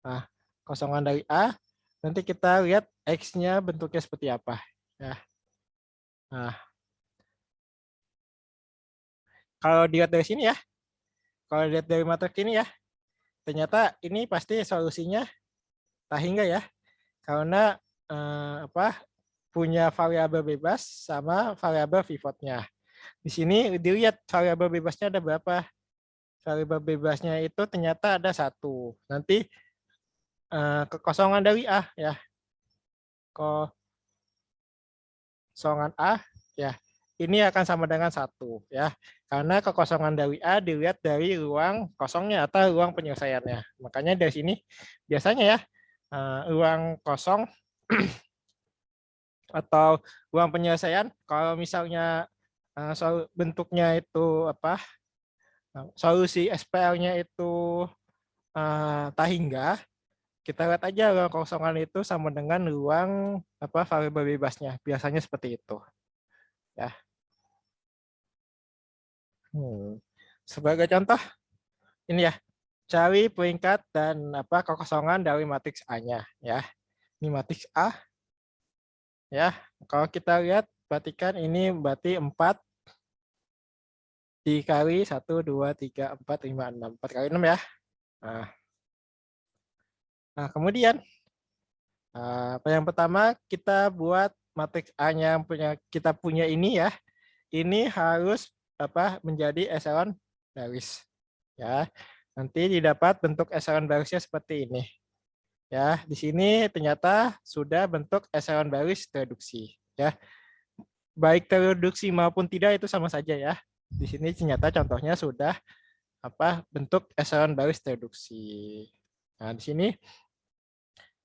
Nah, kosongan dari A, nanti kita lihat X-nya bentuknya seperti apa. Ya. Nah, kalau dilihat dari sini ya, kalau dilihat dari matriks ini ya, ternyata ini pasti solusinya tak hingga ya, karena punya variabel bebas sama variabel pivotnya. Di sini dilihat variabel bebasnya ada berapa. Variabel bebasnya itu ternyata ada 1. Nanti kekosongan dari A ya. Kosongan A ya. Ini akan sama dengan 1 ya. Karena kekosongan dari A dilihat dari ruang kosongnya atau ruang penyelesaiannya. Makanya dari sini biasanya ya ruang kosong atau ruang penyelesaian kalau misalnya bentuknya itu solusi SPL-nya itu tak hingga, kita lihat aja ruang kosongan itu sama dengan ruang variabel bebasnya. Biasanya seperti itu. Ya. Sebagai contoh, ini ya, cari peringkat dan kekosongan dari matriks A-nya. Ya, ini matriks A. Ya, kalau kita lihat, perhatikan ini berarti 4 dikali 1, 2, 3, 4, 5, 6. 4 kali 6 ya. Nah kemudian yang pertama kita buat matriks A-nya yang kita punya ini ya. Ini harus menjadi echelon baris. Ya. Nanti didapat bentuk echelon barisnya seperti ini. Ya, di sini ternyata sudah bentuk echelon baris tereduksi. Ya. Baik tereduksi maupun tidak itu sama saja ya. Di sini ternyata contohnya sudah bentuk echelon baris tereduksi. Nah, di sini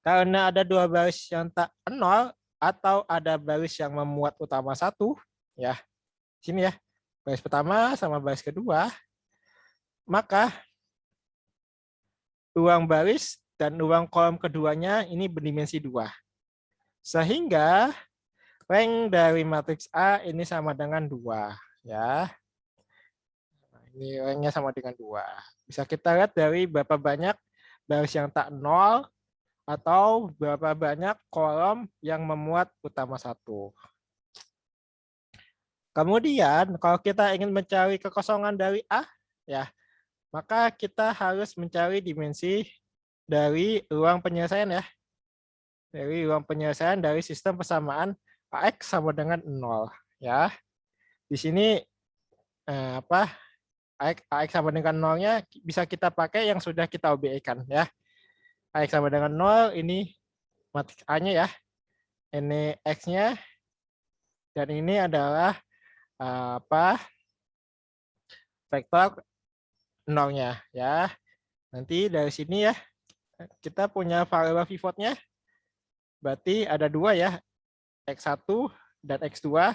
karena ada 2 baris yang tak nol atau ada baris yang memuat utama 1, ya. Sini ya. Baris pertama sama baris kedua, maka ruang baris dan ruang kolom keduanya ini berdimensi 2. Sehingga rank dari matriks A ini sama dengan 2, ya. Ini ranknya sama dengan 2. Bisa kita lihat dari berapa banyak baris yang tak nol atau berapa banyak kolom yang memuat utama 1. Kemudian kalau kita ingin mencari kekosongan dari A, ya, maka kita harus mencari dimensi dari ruang penyelesaian ya. Dari ruang penyelesaian dari sistem persamaan AX sama dengan 0 ya. Di sini AX sama dengan 0-nya bisa kita pakai yang sudah kita OBE-kan ya. AX sama dengan 0 ini matriks A-nya ya. Ini X-nya dan ini adalah vektor 0-nya ya. Nanti dari sini ya kita punya variabel pivotnya. Berarti ada 2 ya, X1 dan X2.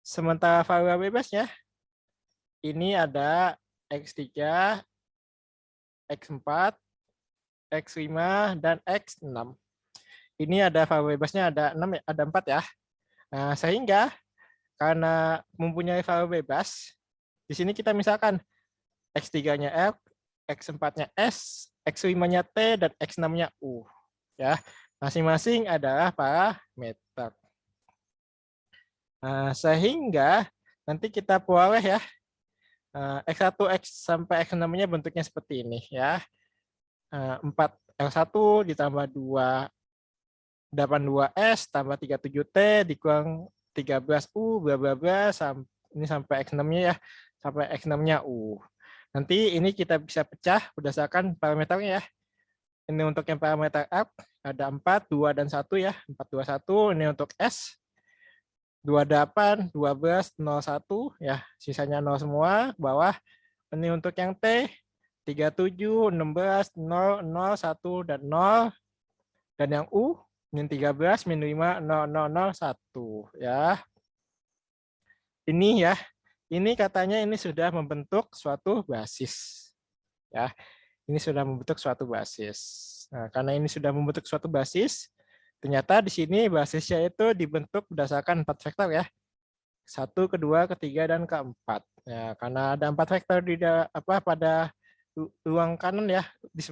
Sementara variabel bebasnya ini ada X3, X4, X5 dan X6. Ini ada variabel bebasnya ada 6 ada 4 ya. Nah, sehingga karena mempunyai variabel bebas, di sini kita misalkan X3-nya F, X4-nya S, X5-nya T, dan X6-nya U. Ya, masing-masing adalah parameter. Nah, sehingga nanti kita peroleh ya, X1, X sampai X6-nya bentuknya seperti ini ya. 4L1 ditambah 82S tambah 37T dikurang 13U bla bla bla ini sampai X6-nya ya, sampai X6-nya U. Nanti ini kita bisa pecah berdasarkan parameternya ya. Ini untuk yang parameter F ada 4, 2 dan 1 ya. 4, 2, 1. Ini untuk S 28, 12, 01 ya. Sisanya 0 semua bawah. Ini untuk yang T 37, 16, 0, 0, 1 dan 0. Dan yang U min 13, min 5, 0, 0, 0, 1 ya. Ini ya. Ini katanya ini sudah membentuk suatu basis. Ya. Ini sudah membentuk suatu basis. Nah, karena ini sudah membentuk suatu basis, Ternyata di sini basisnya itu dibentuk berdasarkan 4 vektor ya. 1, kedua, ketiga, dan keempat. Ya, karena ada 4 vektor pada ruang kanan ya,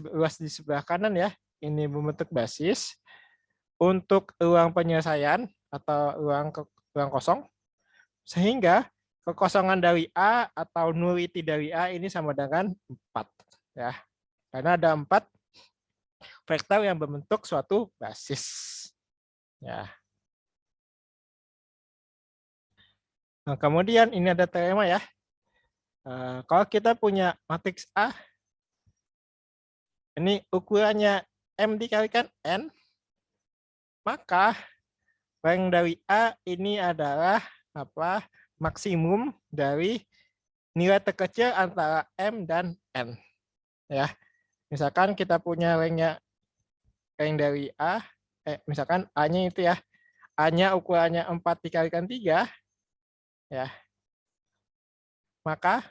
luas di sebelah kanan ya. Ini membentuk basis. Untuk ruang penyelesaian atau ruang kosong, sehingga kekosongan dari A atau nullity dari A ini sama dengan 4 ya. Karena ada 4 vektor yang membentuk suatu basis. Ya. Nah, kemudian ini ada teorema ya. Kalau kita punya matriks A, ini ukurannya M dikalikan N, maka rank dari A ini adalah maksimum dari nilai terkecil antara M dan N. Ya. Misalkan kita punya rank dari A, misalkan A-nya itu ya, A-nya ukurannya 4 dikalikan 3, ya, maka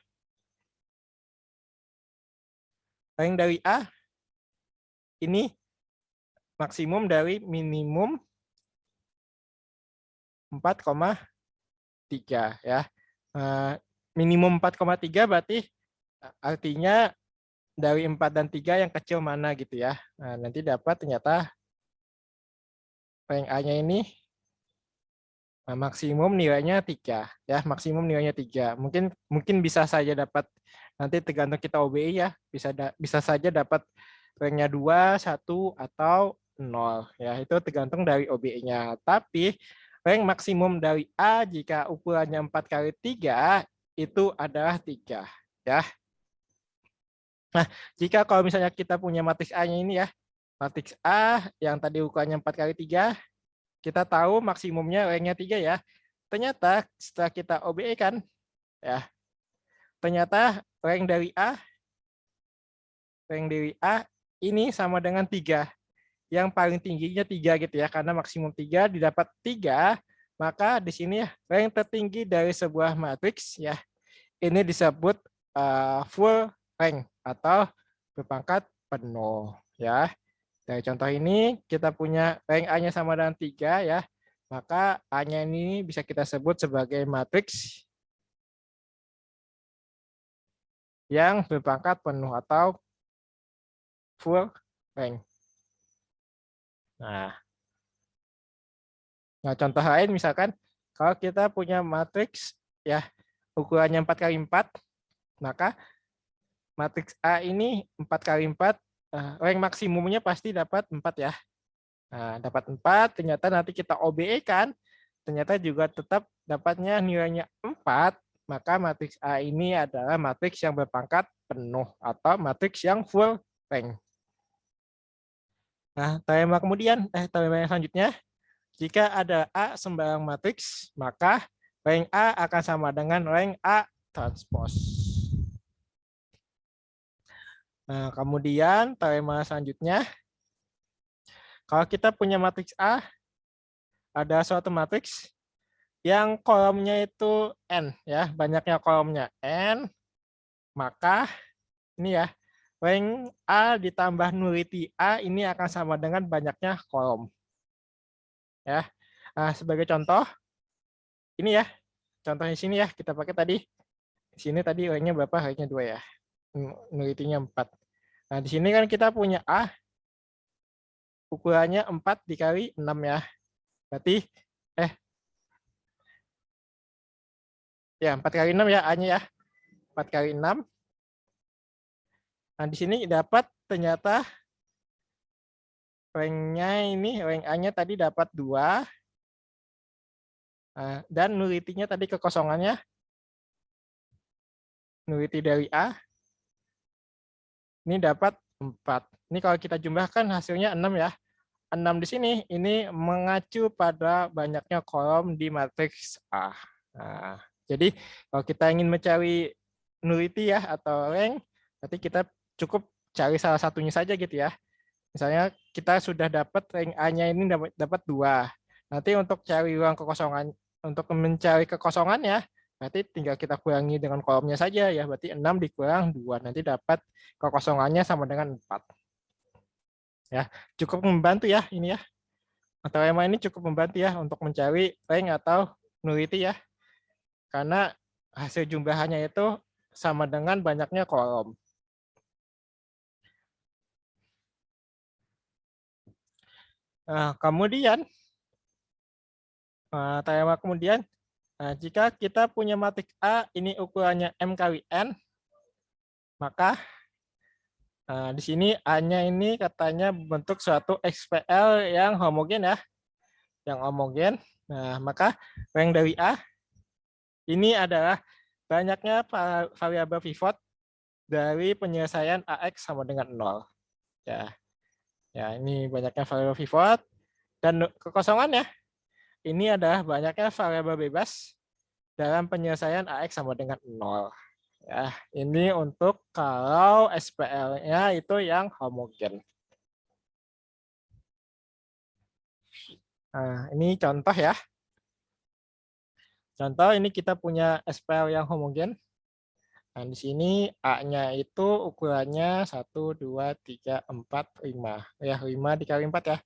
rank dari A ini maksimum dari minimum 4,3 ya. Minimum 4,3 berarti artinya dari 4 dan 3 yang kecil mana gitu ya. Nah, nanti dapat ternyata rank A-nya ini maksimum nilainya 3 ya, maksimum nilainya 3. Mungkin bisa saja dapat, nanti tergantung kita OBI ya, bisa saja dapat ranknya 2, 1 atau 0 ya, itu tergantung dari OBI-nya. Tapi rank maksimum dari A jika ukurannya 4 kali 3 itu adalah 3 ya. Nah, jika kalau misalnya kita punya matriks A-nya ini ya, matriks A yang tadi ukurannya 4 kali 3, kita tahu maksimumnya rank-nya 3 ya. Ternyata setelah kita OBE kan, ya, ternyata rank dari A ini sama dengan 3. Yang paling tingginya 3 gitu ya, karena maksimum 3 didapat 3, maka di sini rank tertinggi dari sebuah matriks ya, ini disebut full rank atau berpangkat penuh ya. Dari contoh ini kita punya rank A-nya sama dengan 3 ya, maka A-nya ini bisa kita sebut sebagai matriks yang berpangkat penuh atau full rank. Nah, contoh lain misalkan kalau kita punya matriks ya ukurannya 4 kali 4, maka matriks A ini 4 kali 4, rank maksimumnya pasti dapat 4 ya. Nah, dapat 4, ternyata nanti kita OBE kan, ternyata juga tetap dapatnya nilainya 4, maka matriks A ini adalah matriks yang berpangkat penuh atau matriks yang full rank. Nah, teorema yang selanjutnya, jika ada A sembarang matriks, maka rank A akan sama dengan rank A transpose. Nah, kemudian teorema selanjutnya, kalau kita punya matriks A, ada suatu matriks yang kolomnya itu N ya, banyaknya kolomnya N, maka ini ya, rank A ditambah nullity A ini akan sama dengan banyaknya kolom. Ya. Nah, sebagai contoh, ini ya, contohnya sini ya, kita pakai tadi. Di sini tadi ranknya berapa? Ranknya 2 ya. Nullity-nya 4. Nah, di sini kan kita punya A, ukurannya 4 dikali 6 ya. Berarti, ya 4 kali 6 ya A-nya ya. 4 kali 6. Nah, di sini dapat ternyata rank-nya ini, rank A-nya tadi dapat 2. Nah, dan nullity-nya tadi kekosongannya, nullity dari A, ini dapat 4. Ini kalau kita jumlahkan hasilnya 6 ya. 6 di sini, ini mengacu pada banyaknya kolom di matriks A. Nah, jadi kalau kita ingin mencari nullity ya atau rank, berarti kita cukup cari salah satunya saja gitu ya. Misalnya kita sudah dapat rank A-nya ini dapat 2. Nanti untuk cari ruang kekosongan, untuk mencari kekosongannya, berarti tinggal kita kurangi dengan kolomnya saja ya. Berarti 6 dikurang 2, nanti dapat kekosongannya sama dengan 4. Ya, cukup membantu ya ini ya. teorema ini cukup membantu ya untuk mencari rank atau nullity ya. Karena hasil jumlahannya itu sama dengan banyaknya kolom. Nah, kemudian teorema kemudian, jika kita punya matriks A ini ukurannya M kali N, maka di sini A-nya ini katanya bentuk suatu XPL yang homogen ya, yang homogen. Nah, maka rank dari A ini adalah banyaknya variabel pivot dari penyelesaian AX sama dengan 0. Ya, ini banyaknya variabel pivot dan kekosongannya ini adalah banyaknya variabel bebas dalam penyelesaian AX sama dengan 0. Ya, ini untuk kalau SPL-nya itu yang homogen. Nah, ini contoh ya. Contoh ini kita punya SPL yang homogen. Nah, di sini A-nya itu ukurannya 1, 2, 3, 4, 5. Ya, 5 dikali 4 ya.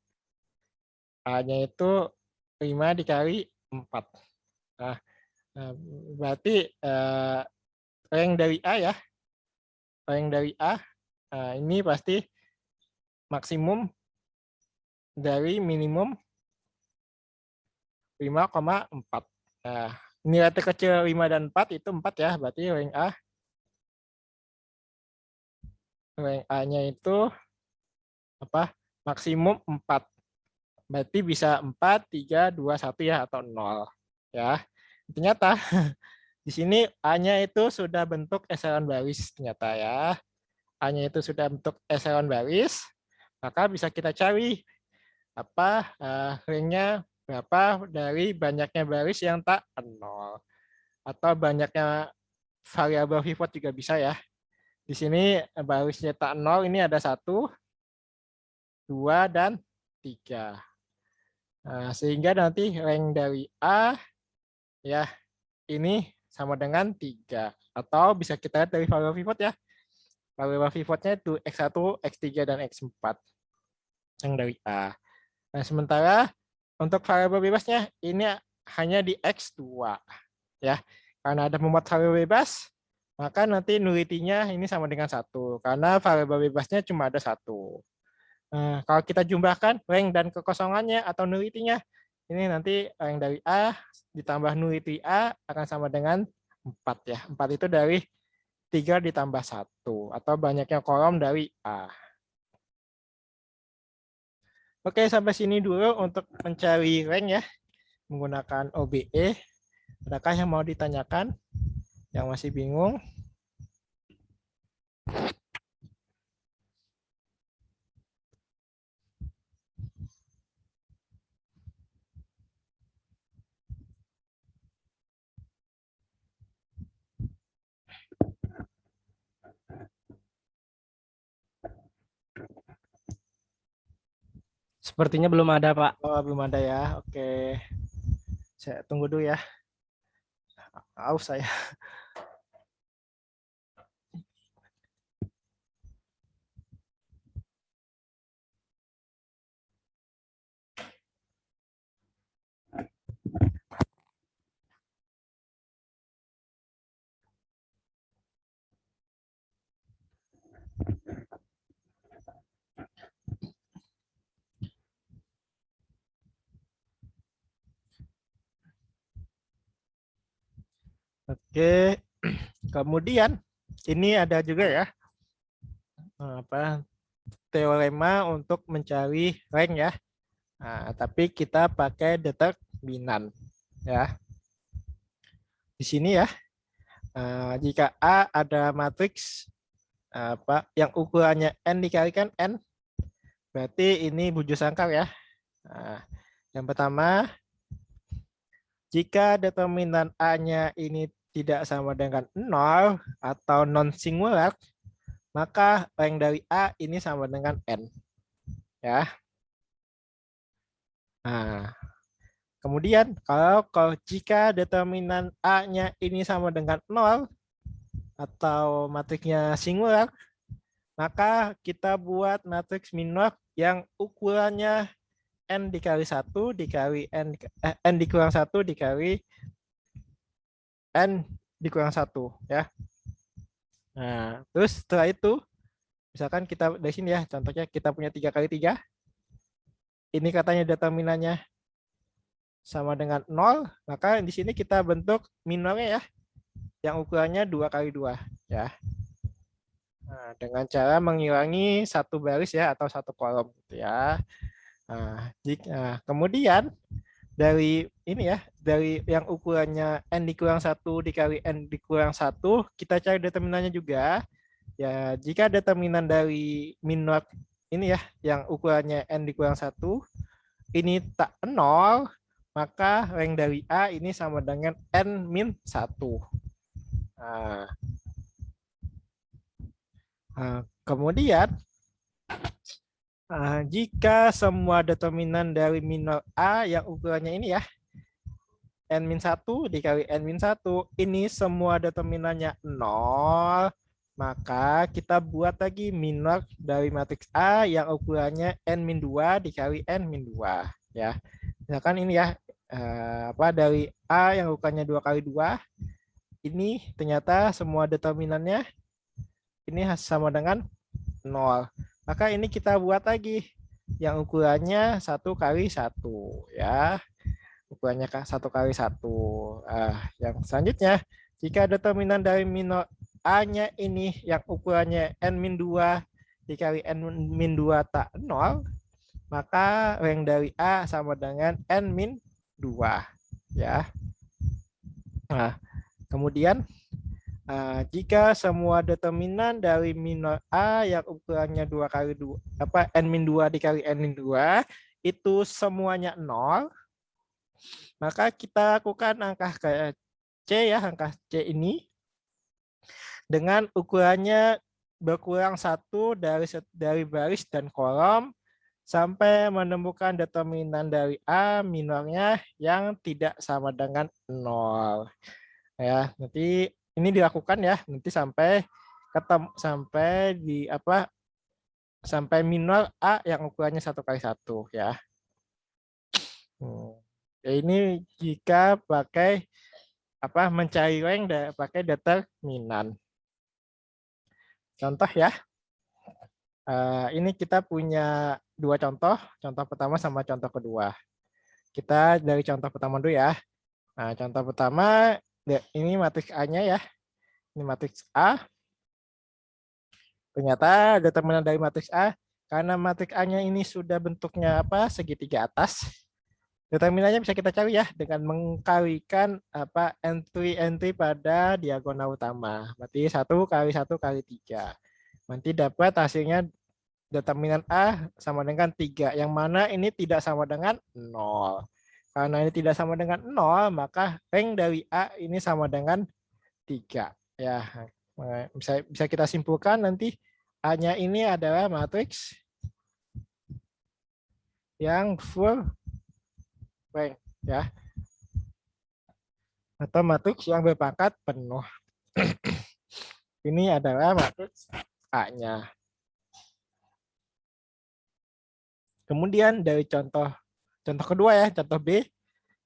A-nya itu 5 dikali 4. Nah, berarti rank dari A ya. Rank dari A ini pasti maksimum dari minimum 5,4. Nah, nilai terkecil 5 dan 4 itu 4 ya, berarti rank A. Rank A-nya itu apa? Maksimum 4. Berarti bisa 4, 3, 2, 1 ya atau 0 ya. Ternyata di sini A-nya itu sudah bentuk echelon baris ternyata ya. A-nya itu sudah bentuk echelon baris, maka bisa kita cari apa ranknya berapa dari banyaknya baris yang tak 0 atau banyaknya variabel pivot juga bisa ya. Di sini barisnya tak 0 ini ada 1, 2, dan 3. Nah, sehingga nanti rank dari A ya ini sama dengan 3. Atau bisa kita lihat dari variabel pivot ya. Variabel pivotnya itu X1, X3, dan X4 yang dari A. Nah, sementara untuk variabel bebasnya ini hanya di X2 ya. Karena ada memuat variabel bebas, maka nanti nullity-nya ini sama dengan 1 karena variabel bebasnya cuma ada 1. Nah, kalau kita jumlahkan rank dan kekosongannya atau nullity-nya, ini nanti rank dari A ditambah nullity A akan sama dengan 4 ya. 4 itu dari 3 ditambah 1 atau banyaknya kolom dari A. Oke, sampai sini dulu untuk mencari rank ya menggunakan OBE. Adakah yang mau ditanyakan? Yang masih bingung? Sepertinya belum ada, Pak. Oh, belum ada ya. Oke. Saya tunggu dulu ya. Aus saya. Oke. Kemudian ini ada juga ya teorema untuk mencari rank ya. Nah, tapi kita pakai determinan ya. Di sini ya, jika A ada matriks yang ukurannya n dikalikan n, berarti ini bujur sangkar ya. Nah, yang pertama, jika determinan A-nya ini tidak sama dengan 0 atau non-singular, maka rank dari A ini sama dengan n. Ya. Nah, kemudian kalau jika determinan A-nya ini sama dengan 0 atau matriksnya singular, maka kita buat matriks minor yang ukurannya N dikali 1 dikali N dikurang 1 dikali N dikurang 1 ya. Nah, terus setelah itu misalkan kita dari sini ya, contohnya kita punya 3 kali 3. Ini katanya determinannya sama dengan 0, maka di sini kita bentuk minornya ya, yang ukurannya 2 kali 2 ya. Nah, dengan cara mengurangi satu baris ya atau satu kolom gitu ya. Kemudian dari ini ya, dari yang ukurannya N dikurang 1 dikali N dikurang 1, kita cari determinannya juga. Ya, jika determinan dari minor ini ya, yang ukurannya N dikurang 1, ini tak 0, maka rank dari A ini sama dengan N min 1. Kemudian, jika semua determinan dari minor A yang ukurannya ini ya, N-1 dikali N-1, ini semua determinannya 0, maka kita buat lagi minor dari matriks A yang ukurannya N-2 dikali N-2 ya. Misalkan ini ya, dari A yang ukurannya 2 kali 2, ini ternyata semua determinannya ini sama dengan 0. Maka ini kita buat lagi yang ukurannya 1 kali 1 ya. Ukurannya 1 kali 1. Yang selanjutnya, jika determinan dari minor A-nya ini yang ukurannya N-2 dikali N-2 tak 0, maka rank dari A sama dengan N-2 ya. Nah, kemudian jika semua determinan dari minor A yang ukurannya 2 kali 2 N-2 dikali N-2 itu semuanya 0, maka kita lakukan angka C ya, angka C ini dengan ukurannya berkurang 1 dari baris dan kolom sampai menemukan determinan dari A minornya yang tidak sama dengan 0. Ya, nanti ini dilakukan ya, nanti sampai ketemu sampai minor A yang ukurannya 1 kali 1 ya. Ya, ini jika pakai mencari rank pakai determinan. Contoh ya. Ini kita punya 2 contoh. Contoh pertama sama contoh kedua. Kita dari contoh pertama dulu ya. Nah, contoh pertama ini matriks A-nya ya. Ini matriks A. Ternyata determinan dari matriks A, karena matriks A-nya ini sudah bentuknya segitiga atas. Determinannya bisa kita cari ya dengan mengkalikan entry pada diagonal utama. Berarti 1 kali 1 kali 3. Nanti dapat hasilnya determinan A sama dengan 3. Yang mana ini tidak sama dengan 0. Karena ini tidak sama dengan 0, maka rank dari A ini sama dengan 3. Ya, bisa kita simpulkan nanti A-nya ini adalah matriks yang full rank ya, atau matriks yang berpangkat penuh. Ini adalah matriks A-nya. Kemudian dari contoh kedua ya, contoh B,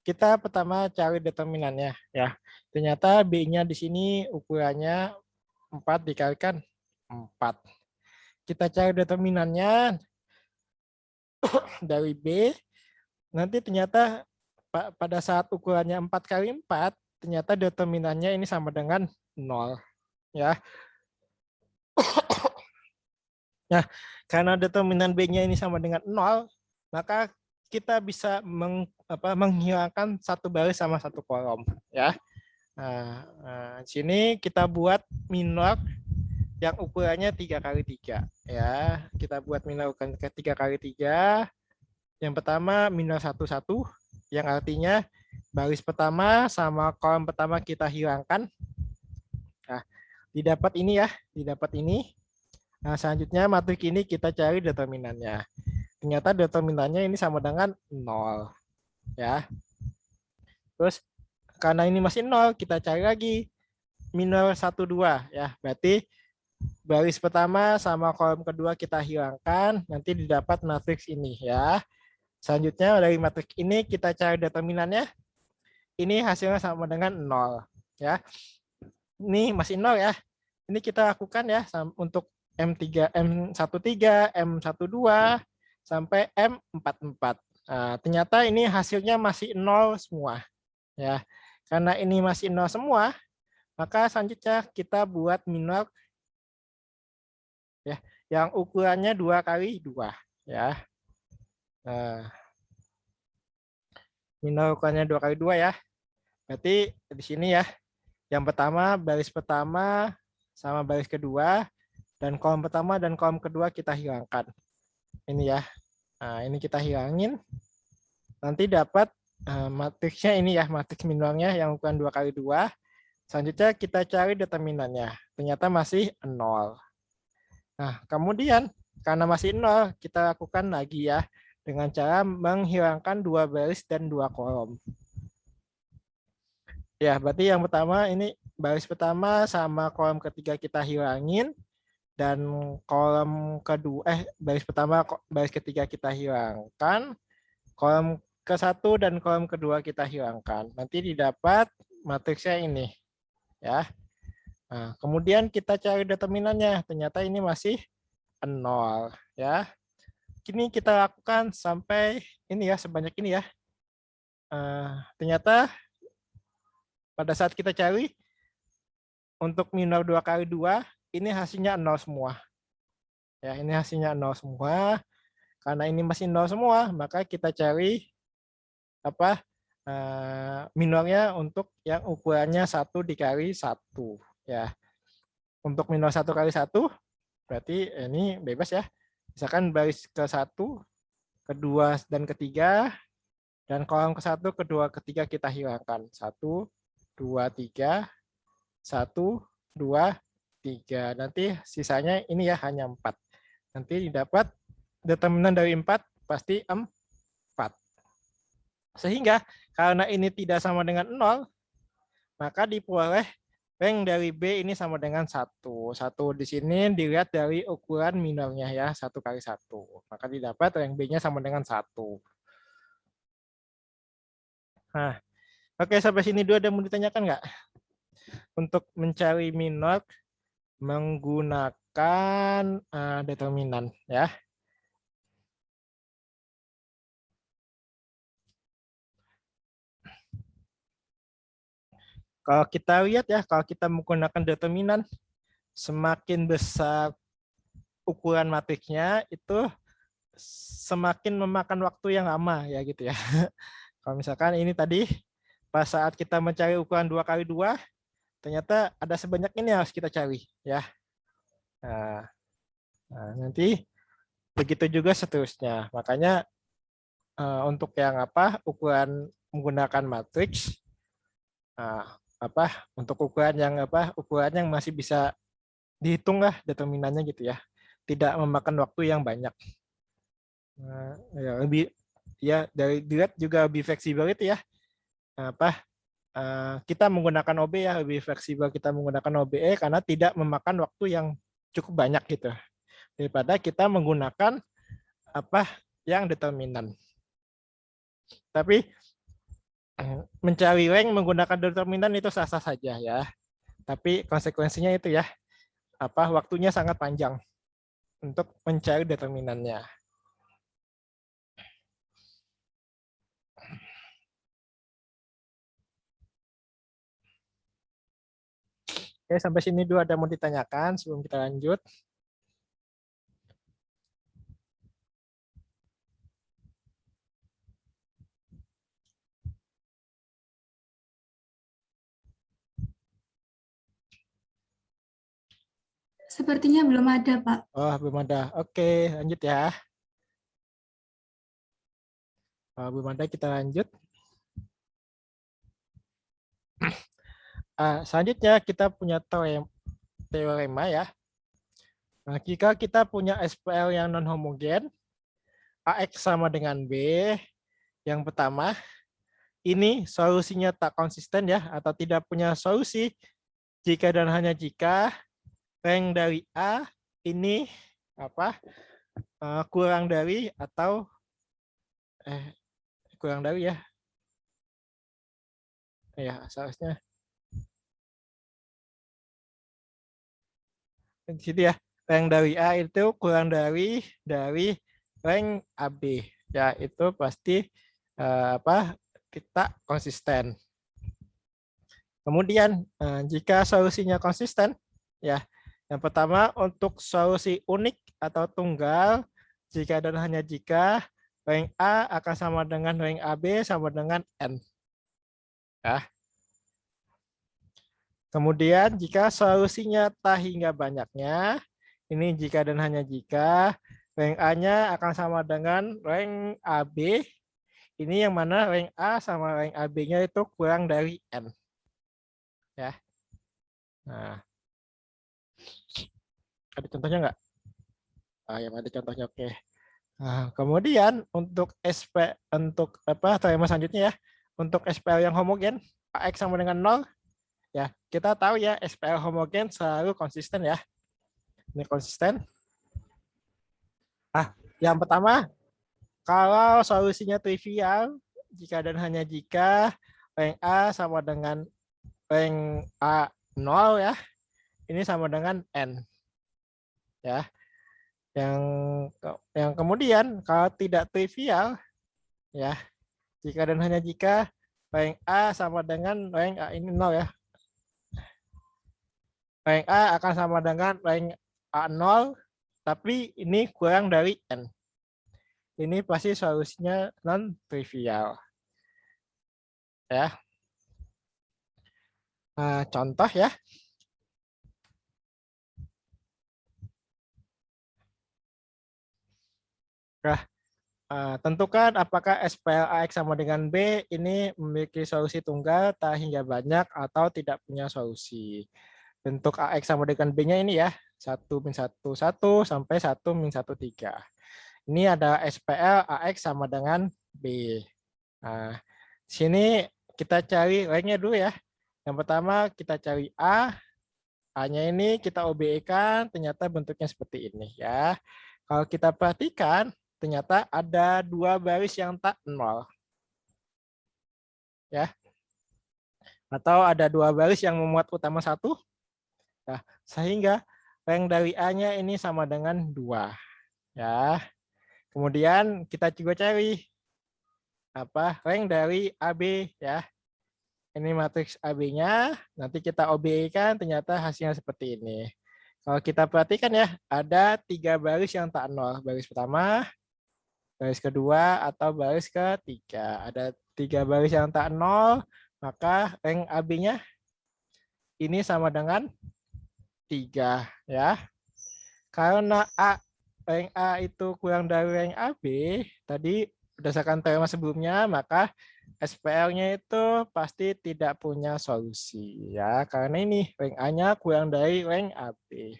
kita pertama cari determinannya ya. Ternyata B-nya di sini ukurannya 4 dikalikan 4. Kita cari determinannya dari B. Nanti ternyata pada saat ukurannya 4 kali 4, ternyata determinannya ini sama dengan 0 ya. Nah, karena determinan B-nya ini sama dengan 0, maka kita bisa menghilangkan satu baris sama satu kolom ya. Nah, di sini kita buat minor yang ukurannya 3 kali 3 ya. Kita buat minor ukuran 3 kali 3. Yang pertama minor 1 1, yang artinya baris pertama sama kolom pertama kita hilangkan. Nah, didapat ini ya, didapat ini. Nah, selanjutnya matriks ini kita cari determinannya. Ternyata determinannya ini sama dengan 0 ya. Terus karena ini masih 0, kita cari lagi minor 1 2 ya. Berarti baris pertama sama kolom kedua kita hilangkan, nanti didapat matriks ini ya. Selanjutnya dari matriks ini kita cari determinannya. Ini hasilnya sama dengan 0 ya. Ini masih 0 ya. Ini kita lakukan ya untuk M3, M13, M12 sampai M44. Nah, ternyata ini hasilnya masih 0 semua ya. Karena ini masih 0 semua, maka selanjutnya kita buat minor ya, yang ukurannya 2x2 ya. Nah, minor ukurannya 2x2 ya. Berarti di sini ya. Yang pertama, baris pertama sama baris kedua, dan kolom pertama dan kolom kedua kita hilangkan. Ini ya. Nah, ini kita hilangin. Nanti dapat matriksnya ini ya, matriks minornya yang ukuran 2x2. Selanjutnya kita cari determinannya. Ternyata masih 0. Nah, kemudian karena masih 0, kita lakukan lagi ya dengan cara menghilangkan 2 baris dan 2 kolom. Ya, berarti yang pertama ini baris pertama sama kolom ketiga kita hilangin, dan kolom kedua baris pertama baris ketiga kita hilangkan, kolom ke-1 dan kolom kedua kita hilangkan. Nanti didapat matriksnya ini ya. Nah, kemudian kita cari determinannya. Ternyata ini masih 0 ya. Ini kita lakukan sampai ini ya, sebanyak ini ya. Ternyata pada saat kita cari untuk minor 2x2 ini hasilnya 0 semua. Ya, ini hasilnya 0 semua. Karena ini masih 0 semua, maka kita cari apa? Minornya untuk yang ukurannya 1 dikali 1 ya. Untuk minor 1 kali 1 berarti ini bebas ya. Misalkan baris ke-1, kedua dan ketiga, dan kolom ke-1, kedua, ketiga kita hilangkan. 1, 2, 3, 1, 2, 3. Nanti sisanya ini ya hanya 4. Nanti didapat determinan dari 4 pasti 4. Sehingga karena ini tidak sama dengan 0, maka diperoleh rank dari B ini sama dengan 1. 1 di sini dilihat dari ukuran minornya ya, 1 kali 1. Maka didapat rank B-nya sama dengan 1. Nah, oke, sampai sini dulu ada mau ditanyakan nggak? Untuk mencari minor menggunakan determinan ya. Kalau kita lihat ya, kalau kita menggunakan determinan, semakin besar ukuran matriksnya itu semakin memakan waktu yang lama ya gitu ya. Kalau misalkan ini tadi pas saat kita mencari ukuran 2x2, ternyata ada sebanyak ini yang harus kita cari ya. Nah, nanti begitu juga seterusnya. Makanya untuk yang ukuran menggunakan matriks, untuk ukuran yang masih bisa dihitung lah determinannya gitu ya, tidak memakan waktu yang banyak. Ya, lebih ya, dari dilihat juga lebih fleksibel itu ya, kita menggunakan OB ya, lebih fleksibel kita menggunakan OBE karena tidak memakan waktu yang cukup banyak gitu daripada kita menggunakan yang determinan. Tapi mencari rank menggunakan determinan itu sah-sah saja ya. Tapi konsekuensinya itu ya, waktunya sangat panjang untuk mencari determinannya. Oke, sampai sini dulu ada mau ditanyakan sebelum kita lanjut. Sepertinya belum ada, Pak. Oh, belum ada. Oke, lanjut ya. Belum ada, kita lanjut. Selanjutnya kita punya teorema ya. Nah, jika kita punya SPL yang non-homogen, AX sama dengan B, yang pertama, ini solusinya tak konsisten ya, atau tidak punya solusi jika dan hanya jika rank dari A ini kurang dari atau kurang dari ya. Ya, seharusnya di situ ya. Rank dari A itu kurang dari rank AB. Ya, itu pasti kita konsisten. Kemudian jika solusinya konsisten, ya, yang pertama untuk solusi unik atau tunggal, jika dan hanya jika rank A akan sama dengan rank AB sama dengan N. Ya. Kemudian jika solusinya tak hingga banyaknya, ini jika dan hanya jika rank A-nya akan sama dengan rank AB. Ini yang mana rank A sama rank AB-nya itu kurang dari N. Ya. Nah, ada contohnya nggak? Yang ada contohnya, oke. Nah, kemudian untuk teorema selanjutnya ya, untuk SPL yang homogen AX sama dengan 0, ya kita tahu ya SPL homogen selalu konsisten ya. Ini konsisten. Yang pertama, kalau solusinya trivial, jika dan hanya jika rank A sama dengan rank A 0 ya, ini sama dengan N. Ya. Yang kemudian kalau tidak trivial ya, jika dan hanya jika rank A sama dengan rank A ini 0 ya. Rank A akan sama dengan rank A 0, tapi ini kurang dari N. Ini pasti solusinya non trivial. Ya. Contoh ya. Nah, tentukan apakah SPL AX sama dengan B ini memiliki solusi tunggal tak hingga banyak atau tidak punya solusi. Bentuk AX sama dengan B-nya ini ya, 1-1, 1 sampai 1-1, 3. Ini ada SPL AX sama dengan B. Nah, sini kita cari rank-nya dulu ya. Yang pertama kita cari A. A-nya ini kita OBE-kan, ternyata bentuknya seperti ini ya. Kalau kita perhatikan, ternyata ada 2 baris yang tak 0. Ya. Atau ada 2 baris yang memuat utama 1. Nah, sehingga rank dari A-nya ini sama dengan 2. Ya. Kemudian kita juga cari rank dari AB ya. Ini matriks AB-nya, nanti kita OBE-kan, ternyata hasilnya seperti ini. Kalau kita perhatikan ya, ada 3 baris yang tak 0. Baris pertama, baris kedua, atau baris ketiga. Ada 3 baris yang tak 0, maka rank AB-nya ini sama dengan 3. Ya. Karena rank A itu kurang dari rank AB, tadi berdasarkan teorema sebelumnya, maka SPL-nya itu pasti tidak punya solusi ya, karena ini rank A-nya kurang dari rank AB.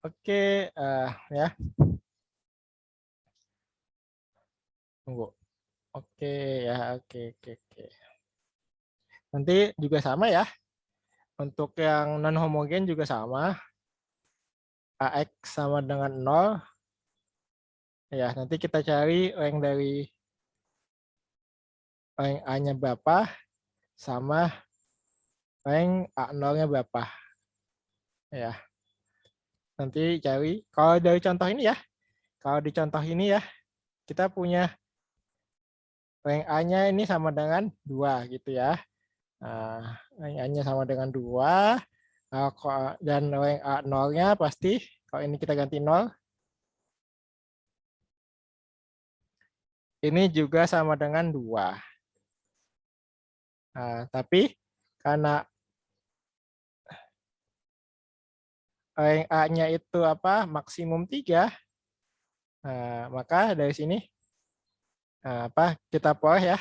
Oke, ya. Tunggu. Oke ya, oke. Nanti juga sama ya. Untuk yang non homogen juga sama. AX sama dengan 0. Ya, nanti kita cari rank dari rank A-nya berapa sama rank A0-nya berapa. Ya. Nanti cari. Kalau dari contoh ini ya. Kalau di contoh ini ya, kita punya rank A-nya ini sama dengan 2 gitu ya. Rank A-nya sama dengan 2. Dan rank A0-nya pasti, kalau ini kita ganti 0, ini juga sama dengan 2. Tapi karena rank A-nya itu maksimum 3, maka dari sini kita peroleh ya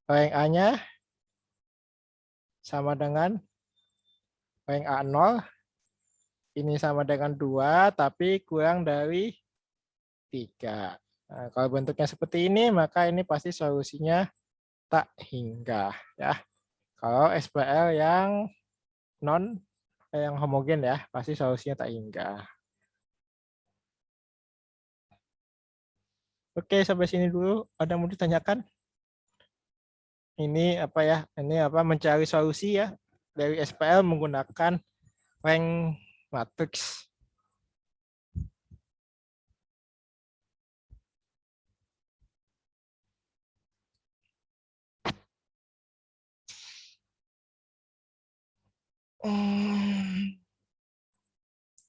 rank A-nya sama dengan rank A0, ini sama dengan 2 tapi kurang dari 3. Kalau bentuknya seperti ini, maka ini pasti solusinya tak hingga ya. Kalau SPL yang homogen ya, pasti solusinya tak hingga. Oke, sampai sini dulu. Ada yang mau ditanyakan? Ini apa ya? Ini apa? Mencari solusi ya dari SPL menggunakan rank matrix.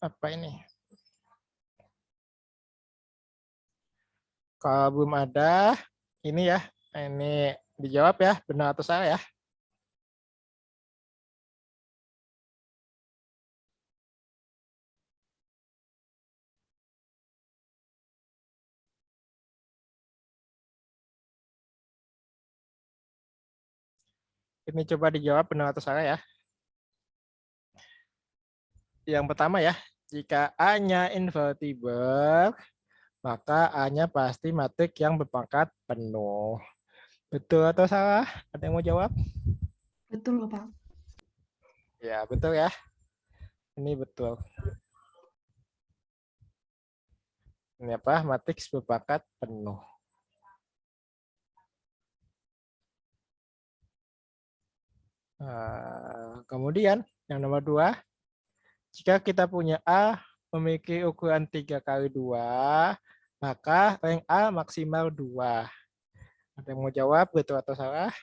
Apa ini? Kalau belum ada, ini ya. Ini dijawab ya, benar atau salah ya. Ini coba dijawab benar atau salah ya. Yang pertama ya, jika A-nya invertible, maka A-nya pasti matrik yang berpangkat penuh. Betul atau salah? Ada yang mau jawab? Betul, Pak. Ya, betul ya. Ini betul. Ini apa? Matriks berpangkat penuh. Kemudian yang nomor 2, jika kita punya A memiliki ukuran 3x2, maka rank A maksimal 2. Ada yang mau jawab betul atau salah?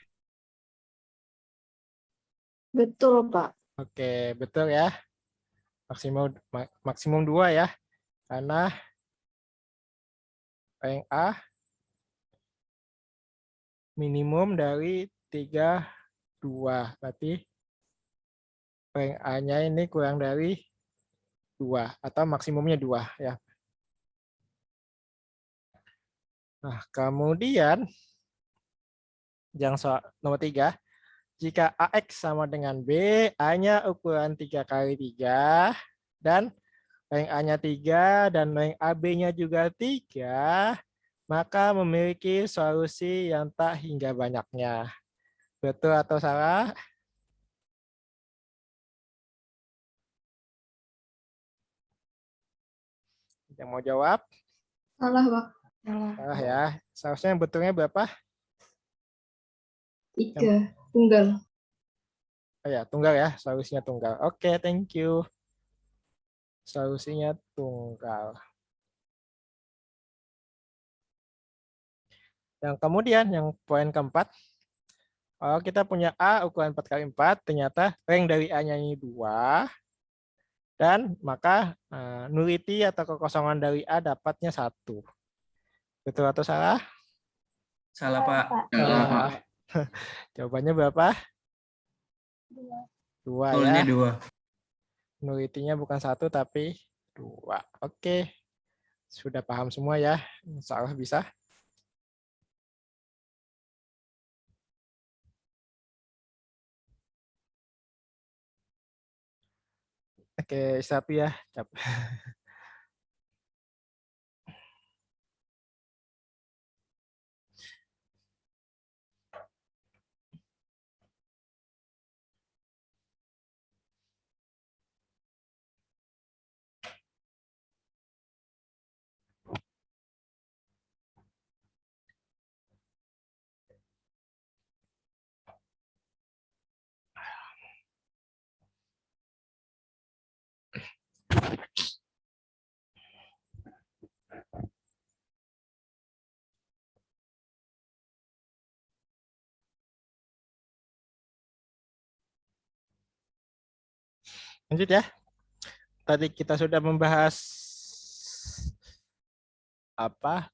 Betul, Pak. Oke, betul ya. Maksimum 2 ya. Karena rank A minimum dari 3, 2. Berarti rank A-nya ini kurang dari 2 atau maksimumnya 2 ya. Nah, kemudian yang nomor 3, jika AX sama dengan B, A-nya ukuran 3x3 dan rank A-nya 3 dan rank AB-nya juga 3, maka memiliki solusi yang tak hingga banyaknya. Betul atau salah? Yang mau jawab? Salah, Pak. Salah. Salah ya. Seharusnya yang betulnya berapa? 3. Tunggal. Oh ya, tunggal ya. Solusinya tunggal. Oke, thank you. Solusinya tunggal. Yang kemudian, yang poin keempat, kalau kita punya A ukuran 4x4, ternyata rank dari A-nya ini 2, dan maka nullity atau kekosongan dari A dapatnya 1. Betul atau salah? Salah, Pak. Salah. Jawabannya berapa? 2 Betul-nya ya. 2. Nullity-nya bukan 1 tapi 2. Oke. Sudah paham semua ya. Insya Allah bisa. Oke, istirahat ya. Capek. Lanjut ya. Tadi kita sudah membahas apa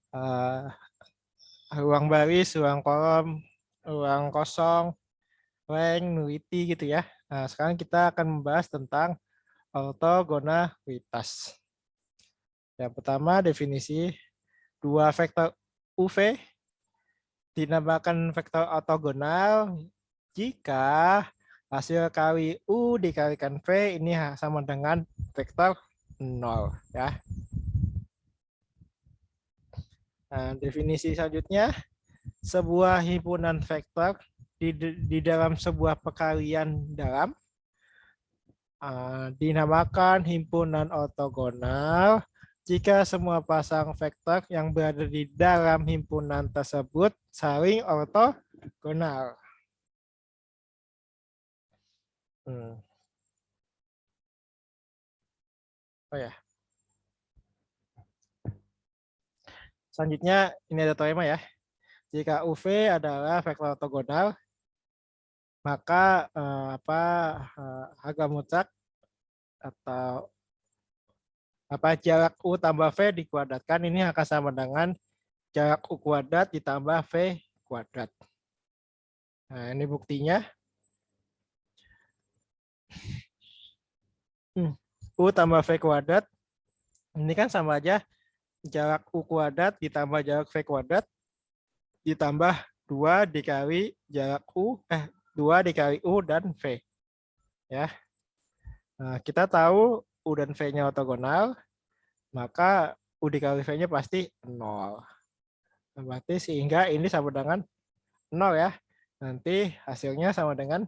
ruang baris, ruang kolom, ruang kosong, rank, nullity gitu ya. Nah, sekarang kita akan membahas tentang ortogonalitas. Yang pertama definisi dua vektor UV dinamakan vektor ortogonal jika hasil kali U dikalikan V ini sama dengan vektor 0 ya. Nah, definisi selanjutnya, sebuah himpunan vektor di dalam sebuah perkalian dalam dinamakan himpunan ortogonal jika semua pasang vektor yang berada di dalam himpunan tersebut saling ortogonal. Oh ya. Selanjutnya ini ada teorema ya. Jika UV adalah vektor ortogonal, maka harga mutlak atau jarak U tambah V dikuadratkan ini akan sama dengan jarak U kuadrat ditambah V kuadrat. Nah, ini buktinya. U tambah V kuadrat ini kan sama aja jarak U kuadrat ditambah jarak V kuadrat ditambah 2 dikali jarak U 2 dikali U dan V. Ya. Nah, kita tahu U dan V-nya ortogonal, maka U dikali V-nya pasti 0. Berarti sehingga ini sama dengan 0 ya. Nanti hasilnya sama dengan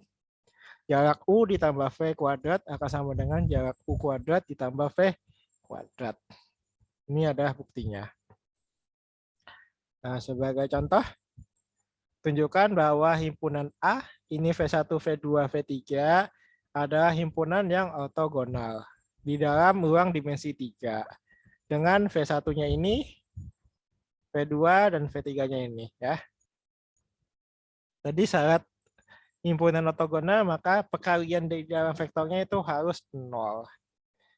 jarak U ditambah V kuadrat akan sama dengan jarak U kuadrat ditambah V kuadrat. Ini adalah buktinya. Nah, sebagai contoh, tunjukkan bahwa himpunan A, ini V1, V2, V3, adalah himpunan yang ortogonal di dalam ruang dimensi 3. Dengan V1-nya ini, V2 dan V3-nya ini. Ya. Jadi syarat himpunan ortogonal, maka perkalian di dalam vektornya itu harus 0.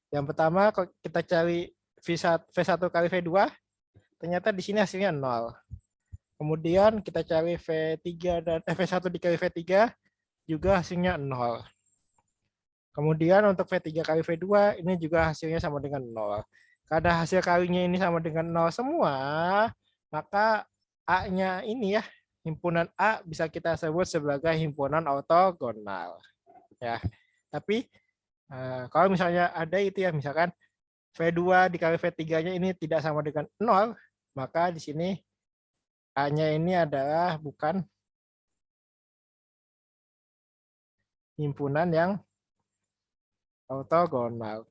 Yang pertama, kalau kita cari V1 kali V2, ternyata di sini hasilnya 0. Kemudian kita cari V3 dan V1 dikali V3, juga hasilnya 0. Kemudian untuk V3 kali V2 ini juga hasilnya sama dengan 0. Karena hasil kalinya ini sama dengan 0 semua, maka A-nya ini ya, himpunan A bisa kita sebut sebagai himpunan ortogonal. Ya. Tapi kalau misalnya ada itu ya, misalkan V2 dikali V3-nya ini tidak sama dengan 0, maka di sini A-nya ini adalah bukan himpunan yang ortogonal.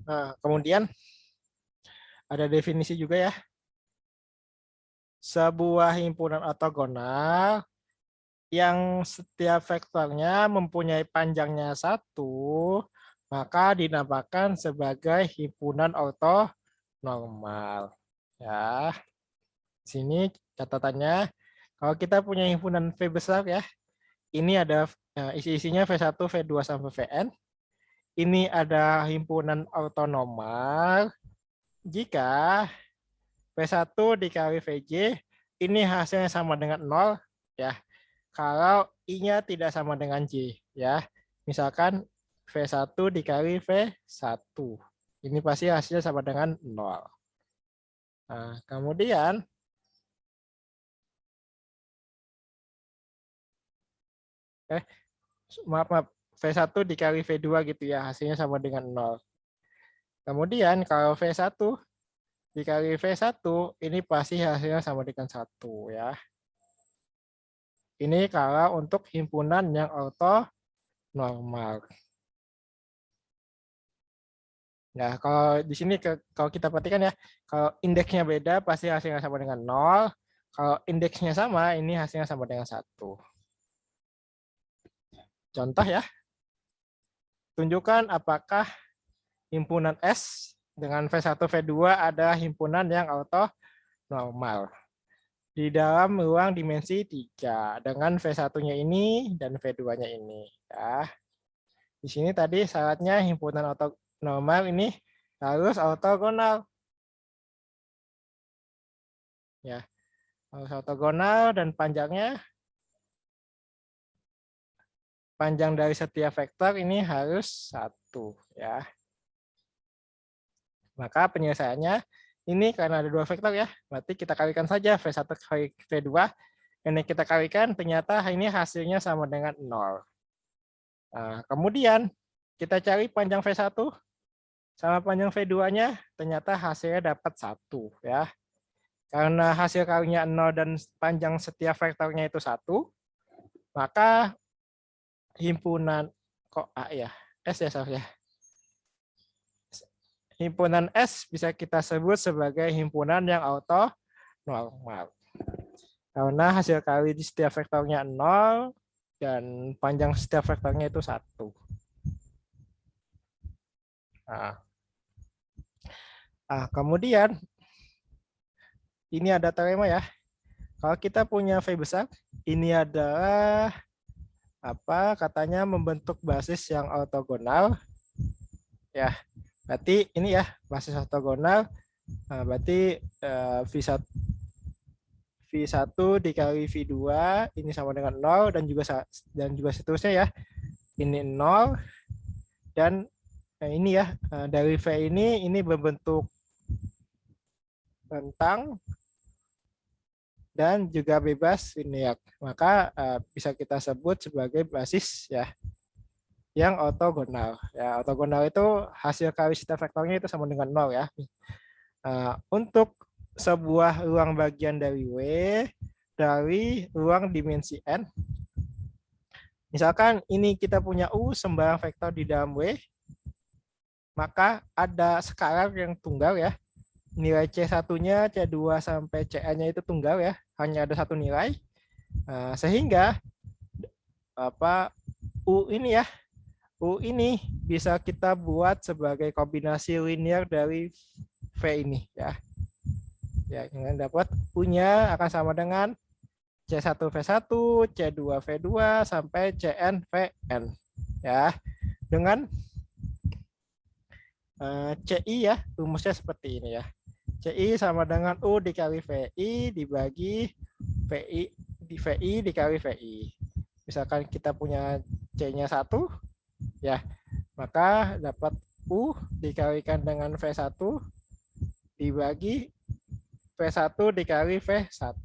Nah, kemudian ada definisi juga ya. Sebuah himpunan ortogonal yang setiap vektornya mempunyai panjangnya 1, maka dinamakan sebagai himpunan ortonormal. Ya. Sini catatannya, kalau kita punya himpunan V besar ya, ini ada isi-isinya V1, V2 sampai Vn. Ini ada himpunan ortonormal jika V1 dikali Vj ini hasilnya sama dengan 0 ya. Kalau I-nya tidak sama dengan J ya. Misalkan V1 dikali V1. Ini pasti hasilnya sama dengan 0. Nah, kemudian maaf, V1 dikali V2 gitu ya, hasilnya sama dengan 0. Kemudian kalau V1 dikali V1, ini pasti hasilnya sama dengan 1 ya. Ini kalau untuk himpunan yang ortonormal. Nah, kalau di sini kalau kita perhatikan ya, kalau indeksnya beda pasti hasilnya sama dengan 0. Kalau indeksnya sama, ini hasilnya sama dengan 1. Contoh ya. Tunjukkan apakah himpunan S dengan V1, V2 ada himpunan yang ortonormal di dalam ruang dimensi 3 dengan V1-nya ini dan V2-nya ini. Ya. Di sini tadi syaratnya himpunan ortonormal ini harus ortogonal. Ya, harus ortogonal dan panjang dari setiap vektor ini harus 1 ya. Maka penyelesaiannya ini karena ada 2 vektor ya, berarti kita kalikan saja V1 kali V2. Ini kita kalikan ternyata ini hasilnya sama dengan 0. Nah, kemudian kita cari panjang V1 sama panjang V2-nya, ternyata hasilnya dapat 1 ya. Karena hasil kalinya 0 dan panjang setiap vektornya itu 1, maka himpunan kok A ya? S ya sorry ya. Himpunan S bisa kita sebut sebagai himpunan yang ortonormal. Karena hasil kali di setiap vektornya 0 dan panjang setiap vektornya itu 1. Nah, kemudian ini ada teorema ya. Kalau kita punya V besar, ini adalah apa katanya membentuk basis yang ortogonal. Ya, berarti ini ya basis ortogonal. Nah, berarti V1 dikali V2 ini sama dengan 0 dan juga seterusnya ya. Ini 0 dan ini ya dari V ini berbentuk rentang dan juga bebas linear. Maka bisa kita sebut sebagai basis ya yang ortogonal. Ya, ortogonal itu hasil kali setiap vektornya itu sama dengan 0 ya. Untuk sebuah ruang bagian dari W dari ruang dimensi N. Misalkan ini kita punya U sembarang vektor di dalam W, maka ada skalar yang tunggal ya. Nilai C1-nya, C2 sampai Cn-nya itu tunggal ya, hanya ada satu nilai. Sehingga U ini ya, U ini bisa kita buat sebagai kombinasi linear dari V ini ya. Ya, yang dapat U-nya akan sama dengan C1 V1, C2 V2 sampai Cn Vn ya. Dengan CI ya, rumusnya seperti ini ya. CI sama dengan U dikali VI dibagi VI dikali VI. Misalkan kita punya C-nya 1, ya, maka dapat U dikalikan dengan V1 dibagi V1 dikali V1.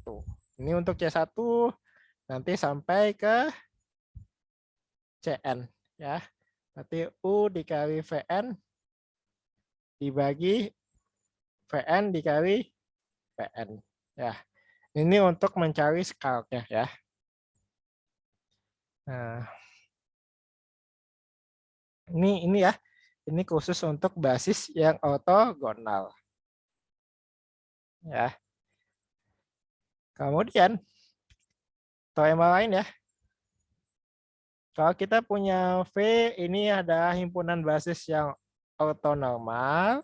Ini untuk C1 nanti sampai ke Cn. Ya. Berarti U dikali Vn dibagi Vn dikali Vn. Ya, ini untuk mencari skalnya ya. Nah, ini ya, ini khusus untuk basis yang ortogonal. Ya. Kemudian teorema lain ya. Kalau kita punya V, ini ada himpunan basis yang ortonormal.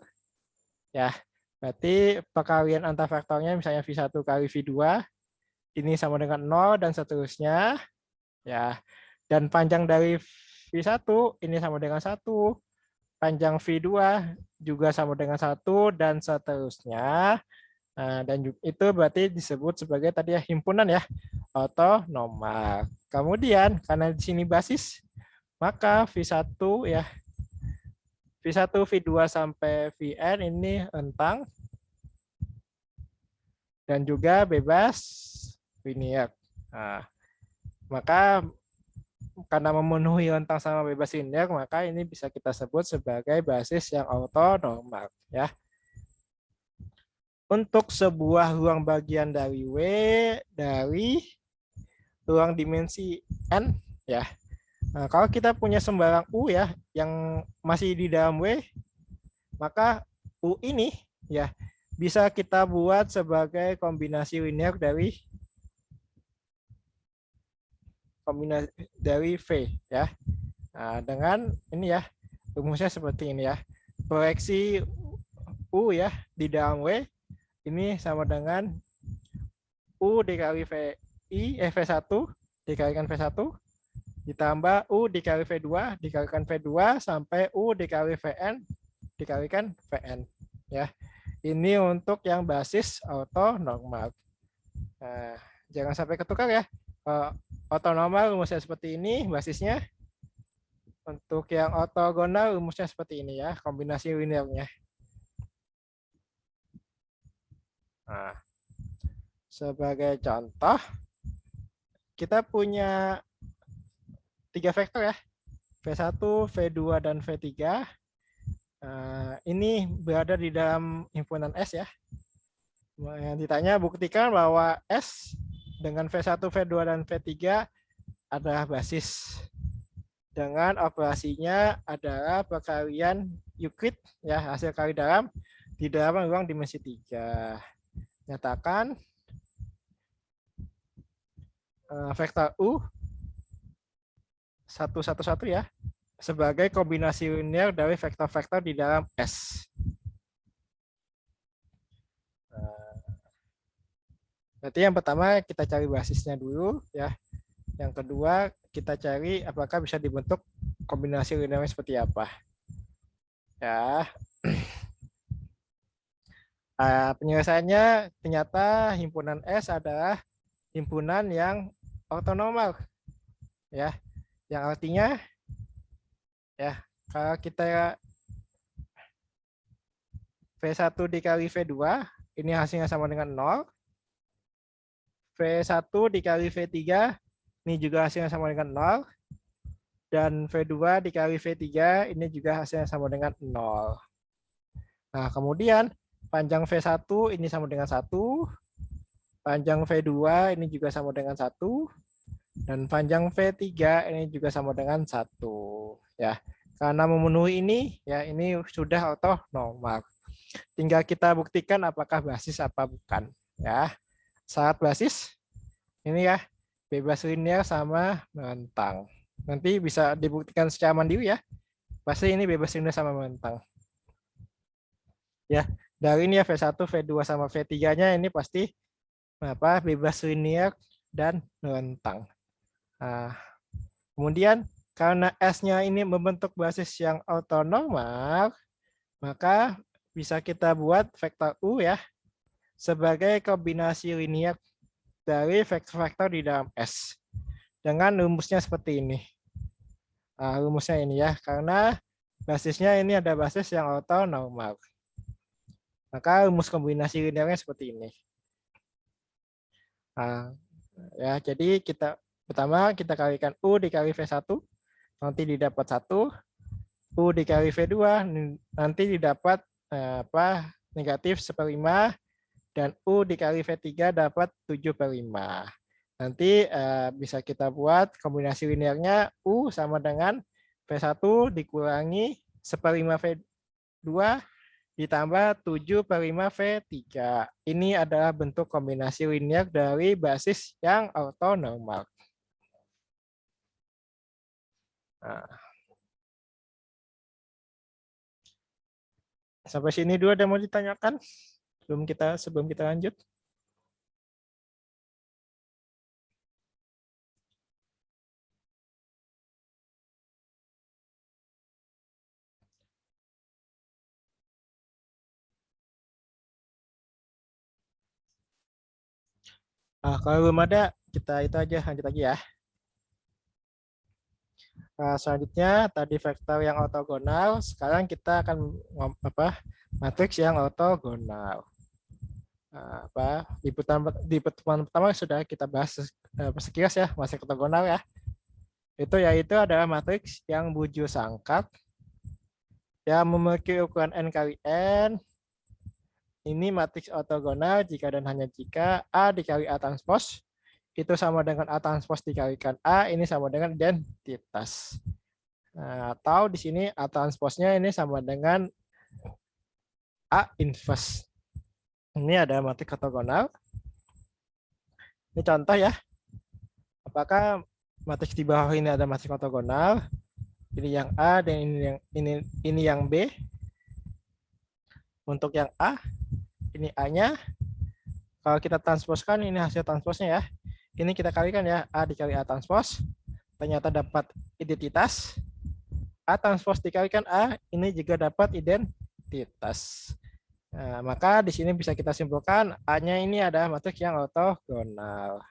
Ya. Berarti perkalian antar vektornya misalnya V1 kali V2 ini sama dengan 0 dan seterusnya. Ya. Dan panjang dari V1 ini sama dengan 1. Panjang V2 juga sama dengan 1 dan seterusnya. Nah, dan itu berarti disebut sebagai tadi ya himpunan ya ortonormal. Kemudian karena di sini basis, maka V1 ya V1, V2 sampai Vn ini rentang dan juga bebas linear. Nah, maka karena memenuhi rentang sama bebas linear, maka ini bisa kita sebut sebagai basis yang ortonormal ya. Untuk sebuah ruang bagian dari W dari ruang dimensi N ya. Nah, kalau kita punya sembarang U ya yang masih di dalam W, maka U ini ya bisa kita buat sebagai kombinasi linear dari V ya. Nah, dengan ini ya rumusnya seperti ini ya. Proyeksi U ya di dalam W ini sama dengan U dikali V1 dikalikan V1 ditambah U dikali V2 dikalikan V2 sampai U dikali Vn dikalikan Vn ya. Ini untuk yang basis ortonormal. Nah, jangan sampai ketukar ya. Ortonormal rumusnya seperti ini basisnya. Untuk yang ortogonal rumusnya seperti ini ya, kombinasi linearnya. Nah, sebagai contoh kita punya 3 vektor ya, V1, V2, dan V3. Ini berada di dalam himpunan S ya. Yang ditanya buktikan bahwa S dengan V1, V2, dan V3 adalah basis. Dengan operasinya adalah perkalian Euclid, ya, hasil kali dalam di dalam ruang dimensi 3. Nyatakan vektor U 111 ya sebagai kombinasi linear dari vektor-vektor di dalam S. Berarti yang pertama kita cari basisnya dulu ya. Yang kedua kita cari apakah bisa dibentuk kombinasi linear seperti apa. Ya. Penyelesaiannya ternyata himpunan S adalah himpunan yang ortonormal. Ya. Yang artinya ya, kalau kita V1 dikali V2, ini hasilnya sama dengan 0. V1 dikali V3, ini juga hasilnya sama dengan 0. Dan V2 dikali V3, ini juga hasilnya sama dengan 0. Nah, kemudian panjang V1 ini sama dengan 1. Panjang V2 ini juga sama dengan 1. Dan panjang V3 ini juga sama dengan 1. Ya, karena memenuhi ini, ya ini sudah ortonormal. Tinggal kita buktikan apakah basis apa bukan. Ya, syarat basis ini ya bebas linear sama membentang. Nanti bisa dibuktikan secara mandiri ya. Pasti ini bebas linear sama membentang. Ya, dari ini ya V1, V2 sama V3-nya ini pasti apa bebas linear dan membentang. Nah, kemudian karena S-nya ini membentuk basis yang ortonormal, maka bisa kita buat vektor U ya sebagai kombinasi linear dari vektor-vektor di dalam S dengan rumusnya seperti ini. Nah, rumusnya ini ya, karena basisnya ini ada basis yang ortonormal. Maka rumus kombinasi linearnya seperti ini. Nah, ya, jadi pertama kita kalikan U dikali V1, nanti didapat 1. U dikali V2, nanti didapat negatif 1/5. Dan U dikali V3 dapat 7/5. Nanti bisa kita buat kombinasi linearnya U sama dengan V1 dikurangi 1/5 V2 ditambah 7/5 V3. Ini adalah bentuk kombinasi linear dari basis yang ortonormal. Nah. Sampai sini dulu ada mau ditanyakan sebelum kita lanjut. Nah, kalau belum ada, kita itu aja lanjut lagi ya. Nah, selanjutnya tadi vektor yang ortogonal, sekarang kita akan matriks yang ortogonal. Nah, di pertemuan pertama sudah kita bahas sekilas ya matriks ortogonal ya. Yaitu adalah matriks yang bujur sangkap yang memiliki ukuran n kali n. Ini matriks ortogonal jika dan hanya jika A dikali A transpos itu sama dengan A transpos dikalikan A, ini sama dengan identitas. Nah, atau di sini A transposnya ini sama dengan A inverse. Ini ada matriks ortogonal. Ini contoh ya. Apakah matriks di bawah ini ada matriks ortogonal? Ini yang A dan ini yang B. Untuk yang A, ini A-nya. Kalau kita transposkan, ini hasil transposnya ya. Ini kita kalikan ya, A dikali A transpos. Ternyata dapat identitas. A transpos dikalikan A, ini juga dapat identitas. Nah, maka di sini bisa kita simpulkan A-nya ini adalah matriks yang ortogonal.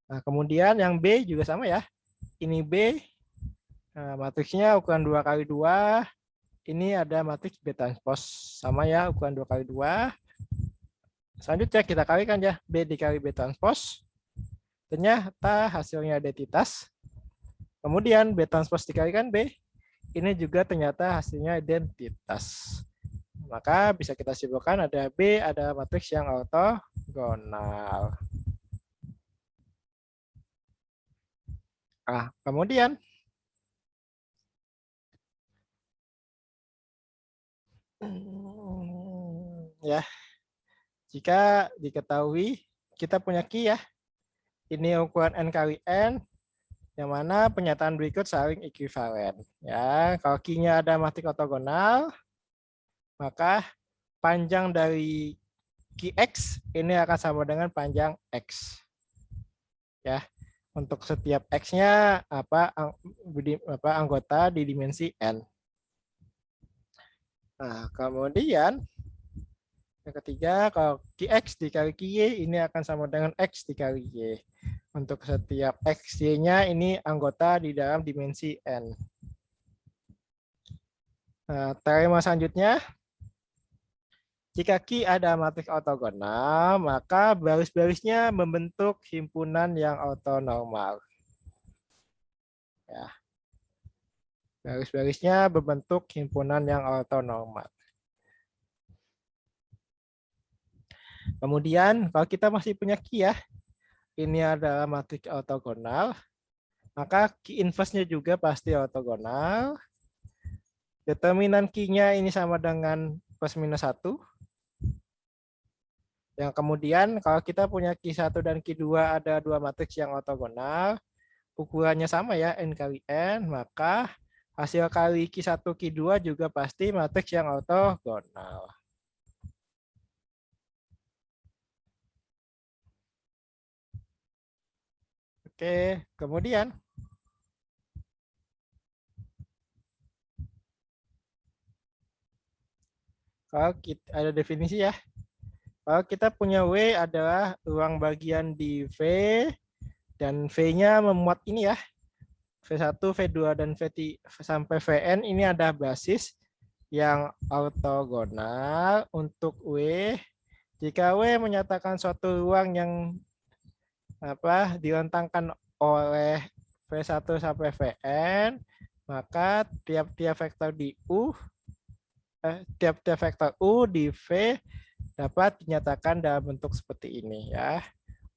Nah, kemudian yang B juga sama ya. Ini B, matriksnya ukuran 2x2. Ini ada matriks B transpos, sama ya, ukuran 2x2. Selanjutnya kita kalikan ya, B dikali B transpos. Ternyata hasilnya identitas. Kemudian B transpos dikalikan B, ini juga ternyata hasilnya identitas. Maka bisa kita simpulkan ada B, ada matriks yang ortogonal. Nah, kemudian ya, jika diketahui kita punya Q ya, ini ukuran N kali N, yang mana pernyataan berikut saling ekuivalen. Ya, kalau Q-nya ada matriks ortogonal, maka panjang dari Qx ini akan sama dengan panjang X. Ya, untuk setiap X-nya anggota di dimensi N. Nah, kemudian yang ketiga, kalau Qx dikali Qy ini akan sama dengan X dikali Y. Untuk setiap X, Y-nya ini anggota di dalam dimensi N. Nah, teorema selanjutnya, jika Q ada matriks ortogonal, maka baris-barisnya membentuk himpunan yang ortonormal. Ya. Baris-barisnya berbentuk himpunan yang ortonormal. Kemudian, kalau kita masih punya Q ya, ini adalah matriks ortogonal, maka Q inverse-nya juga pasti ortogonal. Determinan Q-nya ini sama dengan plus minus 1. Yang kemudian kalau kita punya Q1 dan Q2 ada dua matriks yang ortogonal, ukurannya sama ya, N kali N, maka hasil kali Q1, Q2 juga pasti matriks yang ortogonal. Oke, kemudian kalau kita ada definisi ya. Kalau kita punya W adalah ruang bagian di V dan V-nya memuat ini ya. V1, V2 dan V3 sampai Vn ini ada basis yang ortogonal untuk W. Jika W menyatakan suatu ruang yang direntangkan oleh V1 sampai Vn, maka tiap-tiap vektor di U tiap-tiap vektor U di V dapat dinyatakan dalam bentuk seperti ini ya.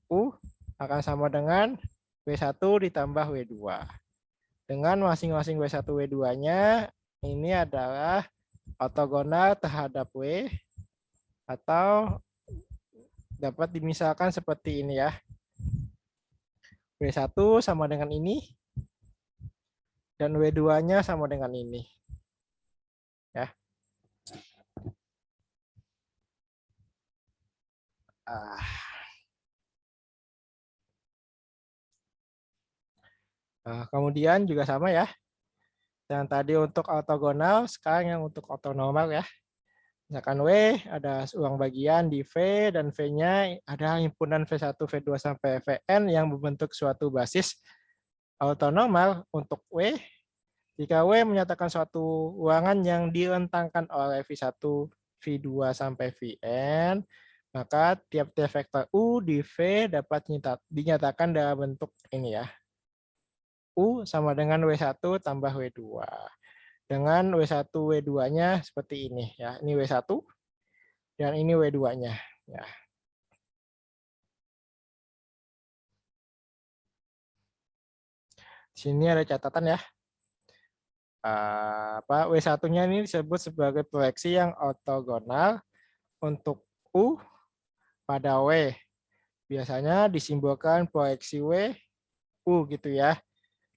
U akan sama dengan W1 ditambah W2. Dengan masing-masing W1 W2-nya ini adalah ortogonal terhadap W atau dapat dimisalkan seperti ini ya. W1 sama dengan ini dan W2-nya sama dengan ini. Ya. Nah, kemudian juga sama ya. Yang tadi untuk ortogonal, sekarang yang untuk ortonormal ya. Misalkan W ada uang bagian di V dan V-nya ada himpunan V1, V2 sampai Vn yang membentuk suatu basis ortonormal untuk W. Jika W menyatakan suatu ruangan yang direntangkan oleh V1, V2 sampai Vn, maka tiap-tiap vektor U di V dapat dinyatakan dalam bentuk ini ya. U sama dengan W1 tambah W2. Dengan W1, W2-nya seperti ini ya. Ini W1 dan ini W2-nya ya. Di sini ada catatan ya. W1-nya ini disebut sebagai proyeksi yang ortogonal untuk U pada W. Biasanya disimbolkan proyeksi W, U gitu ya.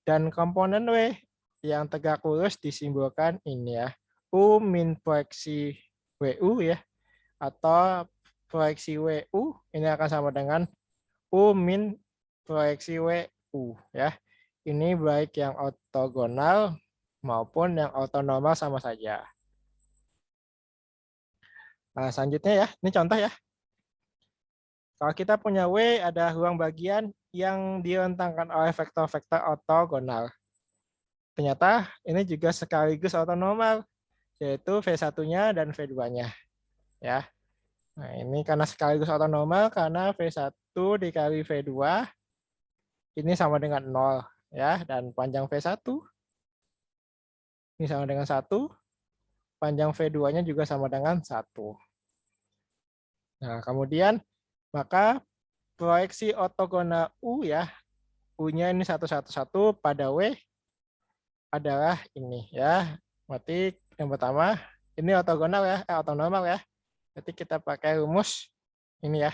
Dan komponen W yang tegak lurus disimbolkan ini ya. U min proyeksi WU ya. Atau proyeksi WU ini akan sama dengan U min proyeksi WU ya. Ini baik yang ortogonal maupun yang ortonormal sama saja. Nah, selanjutnya ya, ini contoh ya. Kalau kita punya W ada ruang bagian yang direntangkan oleh vektor-vektor ortogonal. Ternyata ini juga sekaligus ortonormal, yaitu V1-nya dan V2-nya. Ya. Nah, ini karena sekaligus ortonormal karena V1 dikali V2 ini sama dengan 0 ya, dan panjang V1 ini sama dengan 1, panjang V2-nya juga sama dengan 1. Nah, kemudian maka proyeksi ortogonal U ya, U-nya ini 1, 1, 1 pada W adalah ini ya. Berarti yang pertama ini ortogonal ya, ortonormal ya. Berarti kita pakai rumus ini ya.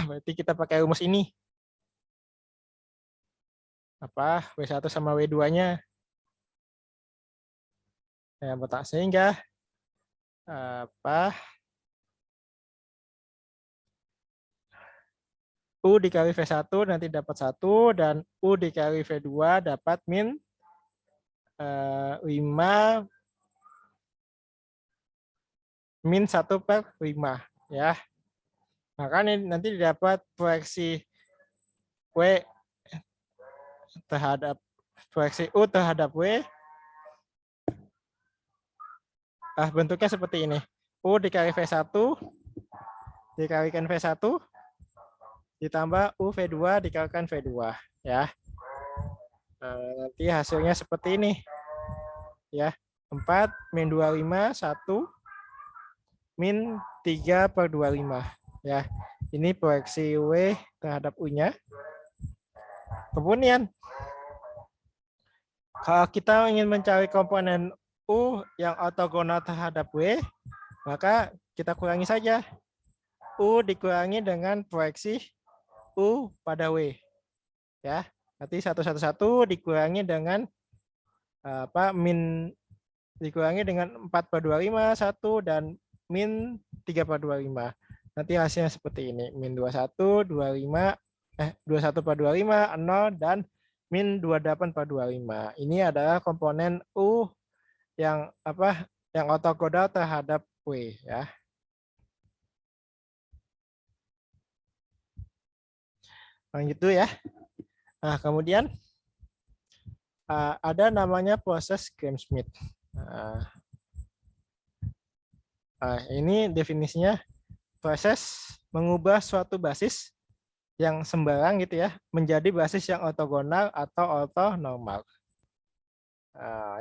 Berarti kita pakai rumus ini. Apa? W1 sama W2-nya. Ya, betul. Sehingga apa? U dikali V1 nanti dapat 1 dan U dikali V2 dapat min 5 min 1/5 ya. Maka nanti didapat proyeksi W terhadap proyeksi U terhadap W. Bentuknya seperti ini. U dikali V1 dikalikan V1 ditambah U V2 dikalikan V2 ya. Nanti hasilnya seperti ini ya. 4 min 25 1 min 3/25 ya. Ini proyeksi W terhadap U-nya. Kemudian kalau kita ingin mencari komponen U yang ortogonal terhadap W, maka kita kurangi saja. U dikurangi dengan proyeksi U pada W. Ya, nanti 1, 1, 1 dikurangi dengan min dikurangi dengan 4/25 1 dan min 3/25. Nanti hasilnya seperti ini, min 21 25 21/25 0 dan min 28/25. Ini adalah komponen U yang yang ortogonal terhadap W ya. Gitu ya. Nah, kemudian ada namanya proses Gram-Schmidt. Ini definisinya proses mengubah suatu basis yang sembarang gitu ya menjadi basis yang ortogonal atau ortonormal.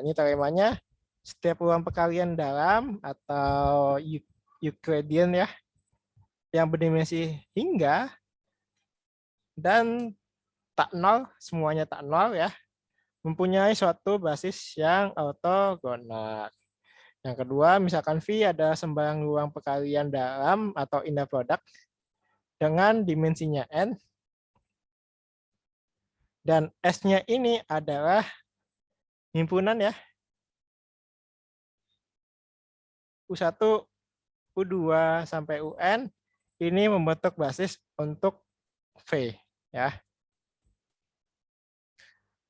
Ini teoremanya setiap ruang perkalian dalam atau Euclidean ya yang berdimensi hingga dan tak nol, semuanya tak nol ya, mempunyai suatu basis yang ortogonal. Yang kedua, misalkan V ada sembarang ruang perkalian dalam atau inner product dengan dimensinya N, dan S-nya ini adalah himpunan ya, U1, U2 sampai UN, ini membentuk basis untuk V ya.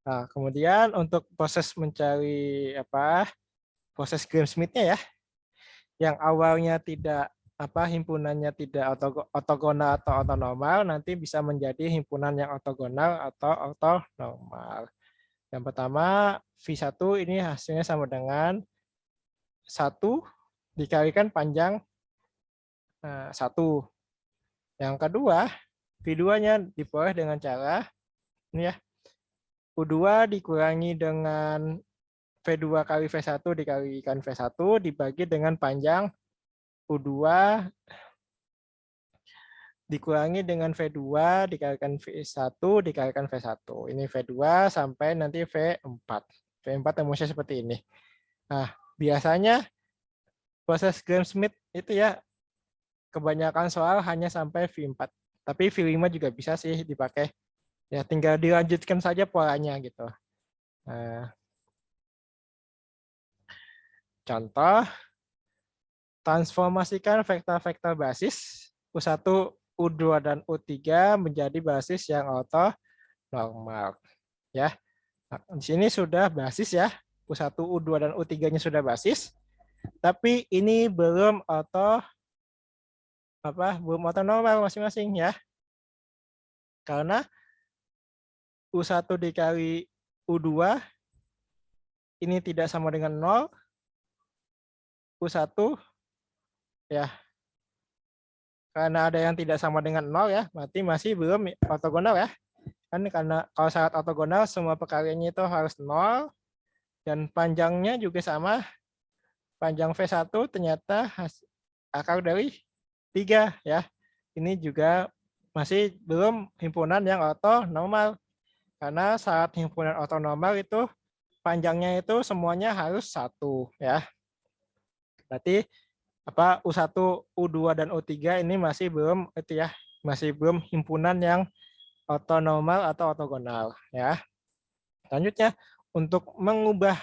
Nah, kemudian untuk proses mencari proses Gram-Schmidt-nya ya, yang awalnya tidak himpunannya tidak ortogonal atau ortonormal, nanti bisa menjadi himpunan yang ortogonal atau ortonormal. Yang pertama V1 ini hasilnya sama dengan 1 dikalikan panjang 1. Yang kedua V2-nya diperoleh dengan cara ini ya, U2 dikurangi dengan V2 kali V1 dikalikan V1 dibagi dengan panjang U2 dikurangi dengan V2 dikalikan V1 dikalikan V1. Ini V2 sampai nanti V4. V4 rumusnya seperti ini. Nah, biasanya proses Gram-Schmidt itu ya kebanyakan soal hanya sampai V4. Tapi V5 juga bisa sih dipakai. Ya, tinggal dilanjutkan saja polanya gitu. Nah, contoh, transformasikan vektor-vektor basis U1, U2, dan U3 menjadi basis yang ortonormal. Ya. Nah, di sini sudah basis ya. U1, U2, dan U3-nya sudah basis. Tapi ini belum belum ortonormal masing-masing ya. Karena U1 dikali U2 ini tidak sama dengan 0. U1 ya. Karena ada yang tidak sama dengan 0 ya, berarti masih belum ortogonal ya. Kan karena kalau syarat ortogonal semua perkaliannya itu harus 0 dan panjangnya juga sama panjang V1 ternyata akar dari 3 ya. Ini juga masih belum himpunan yang ortonormal. Karena saat himpunan ortonormal itu panjangnya itu semuanya harus 1 ya. Berarti apa U1, U2 dan U3 ini masih belum itu ya, masih belum himpunan yang ortonormal atau ortogonal ya. Selanjutnya untuk mengubah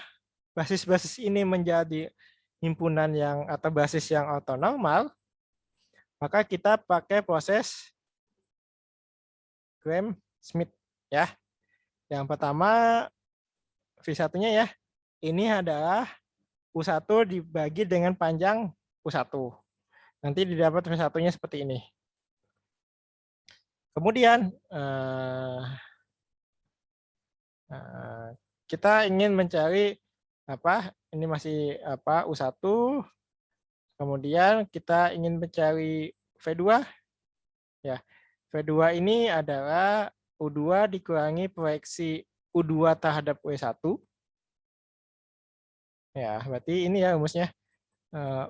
basis-basis ini menjadi himpunan yang atau basis yang ortonormal, maka kita pakai proses Gram-Schmidt ya. Yang pertama V1-nya ya. Ini adalah U1 dibagi dengan panjang U1. Nanti didapat V1-nya seperti ini. Kemudian kita ingin mencari apa? Ini masih apa? U1. Kemudian kita ingin mencari V2. Ya. V2 ini adalah U2 dikurangi proyeksi U2 terhadap W1. Ya, berarti ini ya rumusnya.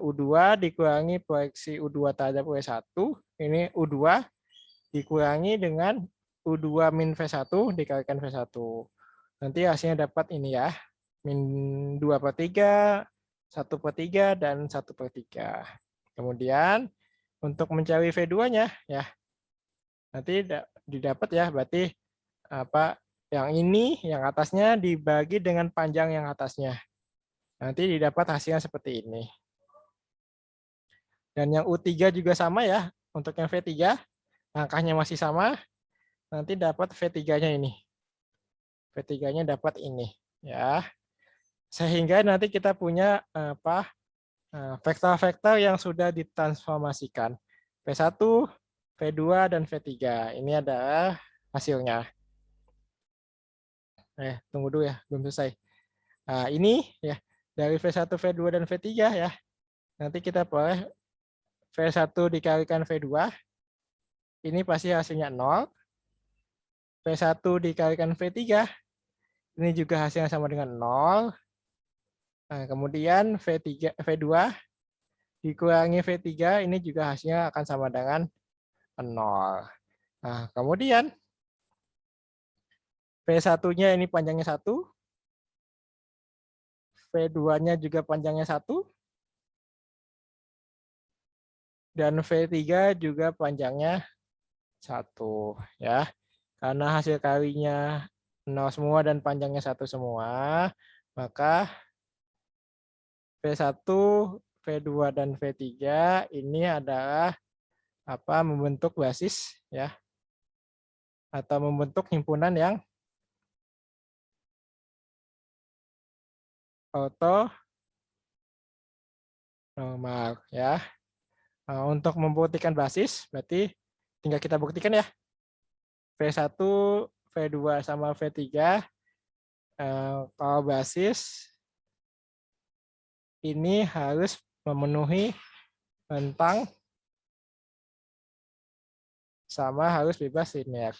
U2 dikurangi proyeksi U2 terhadap W1. Ini U2 dikurangi dengan U2 min V1 dikalikan V1. Nanti hasilnya dapat ini ya. Min 2/3, 1/3, dan 1/3. Kemudian untuk mencari V2-nya ya. Nanti didapat ya, berarti apa yang ini yang atasnya dibagi dengan panjang yang atasnya. Nanti didapat hasilnya seperti ini. Dan yang U3 juga sama ya. Untuk yang V3 angkanya masih sama. Nanti dapat V3-nya ini. V3-nya dapat ini ya. Sehingga nanti kita punya apa vektor-vektor yang sudah ditransformasikan. V1, V2 dan V3. Ini adalah hasilnya. Tunggu dulu ya, belum selesai. Nah, ini ya dari V1, V2 dan V3 ya. Nanti kita boleh V1 dikalikan V2. Ini pasti hasilnya 0. V1 dikalikan V3. Ini juga hasilnya sama dengan 0. Nah, kemudian V2 dikurangi V3. Ini juga hasilnya akan sama dengan 0. Nah, kemudian V1-nya ini panjangnya 1. V2-nya juga panjangnya 1. Dan V3 juga panjangnya 1 ya. Karena hasil kalinya 0 semua dan panjangnya 1 semua, maka V1, V2 dan V3 ini adalah apa membentuk basis ya. Atau membentuk himpunan yang ortonormal ya. Untuk membuktikan basis berarti tinggal kita buktikan ya. V1, V2 sama V3 kalau basis ini harus memenuhi rentang sama harus bebas linear.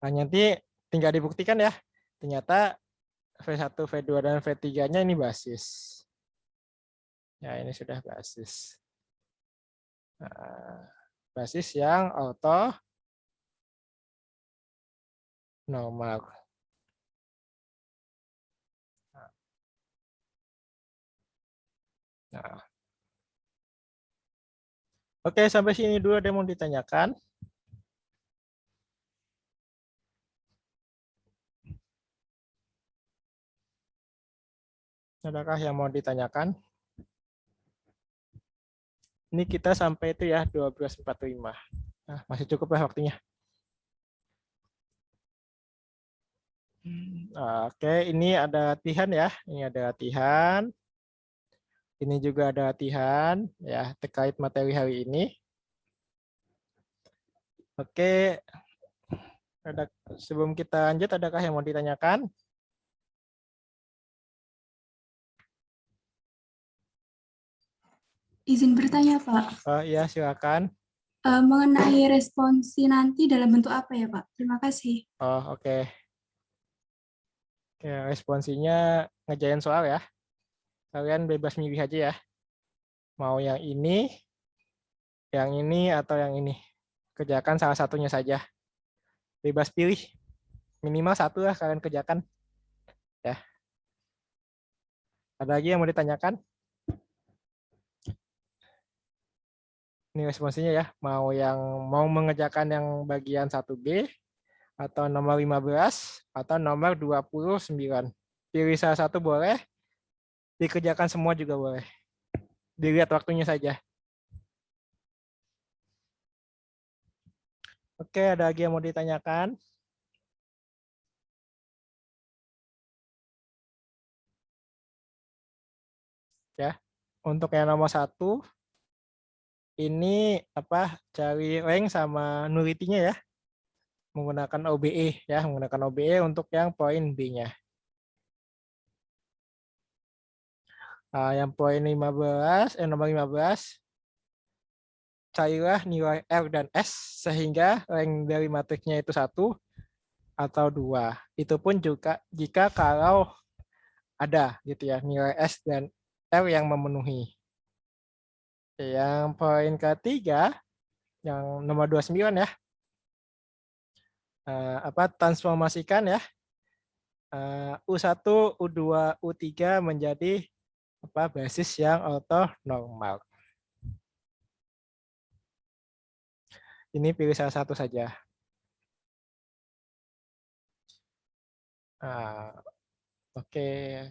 Nah, nanti tinggal dibuktikan ya. Ternyata V1, V2 dan V3-nya ini basis. Ya, ini sudah basis. Nah, basis yang ortonormal. Nah. Oke, sampai sini dulu ada yang mau ditanyakan. Adakah yang mau ditanyakan? Ini kita sampai itu ya 12.45. Nah, masih cukup ya waktunya. Oke, ini ada latihan ya. Ini ada latihan. Ini juga ada latihan ya terkait materi hari ini. Oke. Sebelum kita lanjut, adakah yang mau ditanyakan? Izin bertanya, Pak. Oh iya, silakan. Mengenai responsi nanti dalam bentuk apa ya, Pak? Terima kasih. Oh, oke. Oke, responsinya ngerjain soal ya. Kalian bebas milih aja ya. Mau yang ini, atau yang ini. Kerjakan salah satunya saja. Bebas pilih. Minimal satu lah kalian kerjakan. Ya. Ada lagi yang mau ditanyakan? Ini responsinya ya. Mau mengerjakan yang bagian 1B atau nomor 15 atau nomor 29. Pilih salah satu boleh. Dikerjakan semua juga boleh. Dilihat waktunya saja. Oke, ada lagi yang mau ditanyakan? Ya, untuk yang nomor 1, ini cari rank sama nullity-nya ya. Menggunakan OBE ya, menggunakan OBE untuk yang poin B-nya. Yang poin 15, nomor 15, carilah nilai R dan S sehingga rank dari matriksnya itu 1 atau 2. Itu pun juga jika kalau ada gitu ya nilai S dan R yang memenuhi. Yang poin ketiga, yang nomor 29 ya. Transformasikan ya U1, U2, U3 menjadi basis yang ortonormal. Ini pilih salah satu saja. Oke.